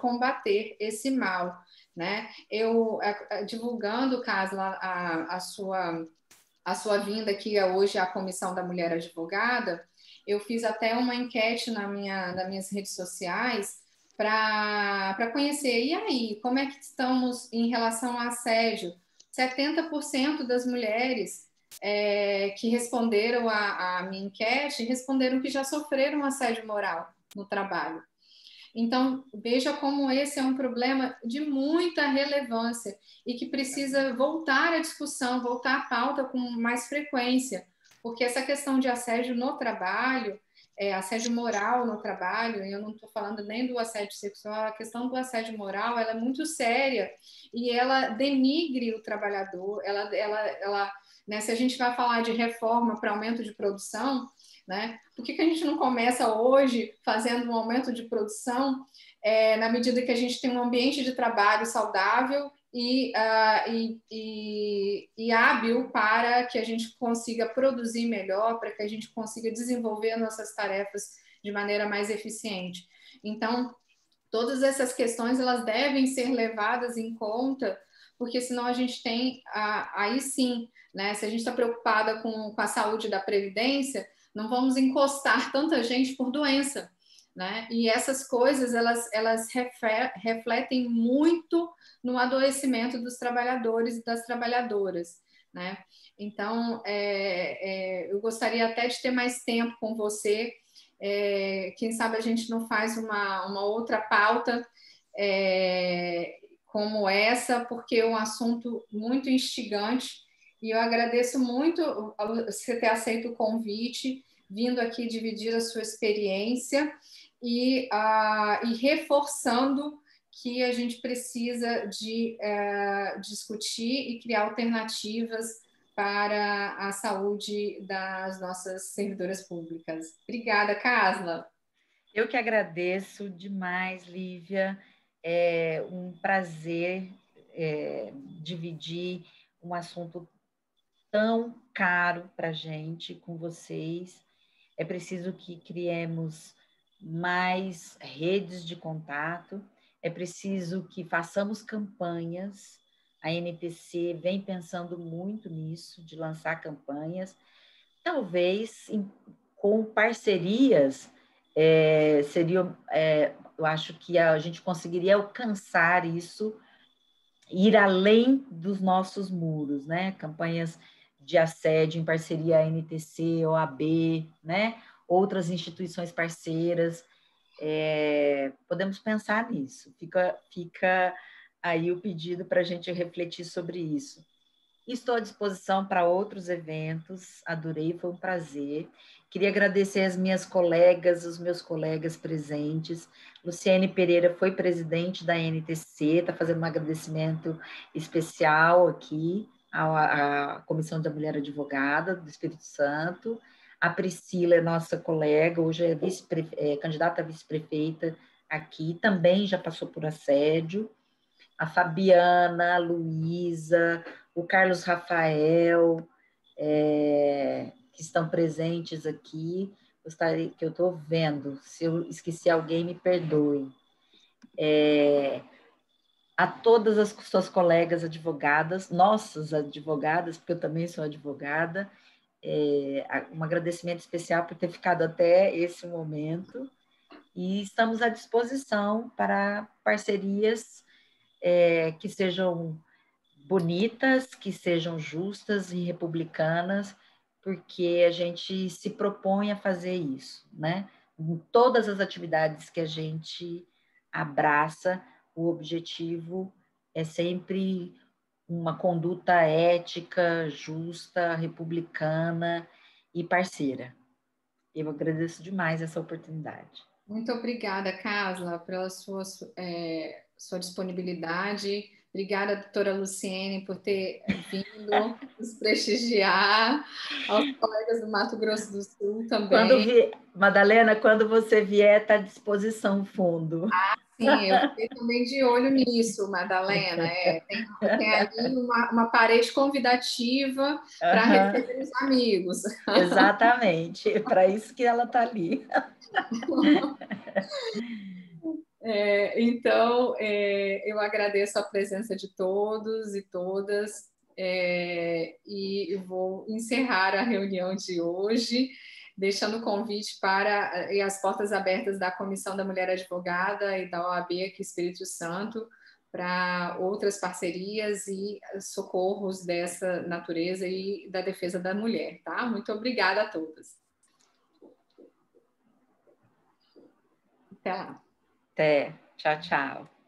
combater esse mal, né? Eu, divulgando, Carla, a sua vinda aqui hoje à Comissão da Mulher Advogada, eu fiz até uma enquete nas minhas redes sociais para conhecer, e aí, como é que estamos em relação ao assédio? 70% das mulheres que responderam a minha enquete responderam que já sofreram assédio moral no trabalho. Então, veja como esse é um problema de muita relevância e que precisa voltar à discussão, voltar à pauta com mais frequência, porque essa questão de assédio no trabalho, assédio moral no trabalho, eu não estou falando nem do assédio sexual, a questão do assédio moral ela é muito séria e ela denigre o trabalhador, né, se a gente vai falar de reforma para aumento de produção, né? Por que a gente não começa hoje fazendo um aumento de produção na medida que a gente tem um ambiente de trabalho saudável e hábil para que a gente consiga produzir melhor, para que a gente consiga desenvolver nossas tarefas de maneira mais eficiente. Então, todas essas questões elas devem ser levadas em conta, porque senão a gente tem, aí sim, né, se a gente está preocupada com a saúde da Previdência, não vamos encostar tanta gente por doença, né? E essas coisas, elas refletem muito no adoecimento dos trabalhadores e das trabalhadoras, né? Então, eu gostaria até de ter mais tempo com você, quem sabe a gente não faz uma outra pauta como essa, porque é um assunto muito instigante e eu agradeço muito você ter aceito o convite, vindo aqui dividir a sua experiência e reforçando que a gente precisa de discutir e criar alternativas para a saúde das nossas servidoras públicas. Obrigada, Carla. Eu que agradeço demais, Lívia. É um prazer dividir um assunto tão caro para a gente com vocês. É preciso que criemos mais redes de contato, é preciso que façamos campanhas. A NPC vem pensando muito nisso, de lançar campanhas, talvez com parcerias, eu acho que a gente conseguiria alcançar isso, ir além dos nossos muros, né? Campanhas de assédio em parceria NTC, OAB, né? Outras instituições parceiras. Podemos pensar nisso. Fica aí o pedido para a gente refletir sobre isso. Estou à disposição para outros eventos, adorei, foi um prazer. Queria agradecer as minhas colegas, os meus colegas presentes. Luciane Pereira foi presidente da NTC, está fazendo um agradecimento especial aqui à Comissão da Mulher Advogada do Espírito Santo. A Priscila é nossa colega, hoje é candidata a vice-prefeita aqui, também já passou por assédio. A Fabiana, a Luísa, o Carlos Rafael, que estão presentes aqui. Gostaria que eu estou vendo. Se eu esqueci alguém, me perdoe. A todas as suas colegas advogadas, nossas advogadas, porque eu também sou advogada, um agradecimento especial por ter ficado até esse momento. E estamos à disposição para parcerias que sejam bonitas, que sejam justas e republicanas, porque a gente se propõe a fazer isso, né? Em todas as atividades que a gente abraça, o objetivo é sempre uma conduta ética, justa, republicana e parceira. Eu agradeço demais essa oportunidade. Muito obrigada, Carla, pela sua disponibilidade. Obrigada, doutora Luciene, por ter vindo nos prestigiar, aos colegas do Mato Grosso do Sul também. Madalena, quando você vier, está à disposição o fundo. Sim, eu fiquei também de olho nisso, Madalena. Tem ali uma parede convidativa para receber os amigos. Exatamente, é para isso que ela está ali. Então, eu agradeço a presença de todos e todas, e eu vou encerrar a reunião de hoje, deixando o convite para e as portas abertas da Comissão da Mulher Advogada e da OAB aqui Espírito Santo para outras parcerias e socorros dessa natureza e da defesa da mulher, tá? Muito obrigada a todas. Até lá. Até. Tchau, tchau.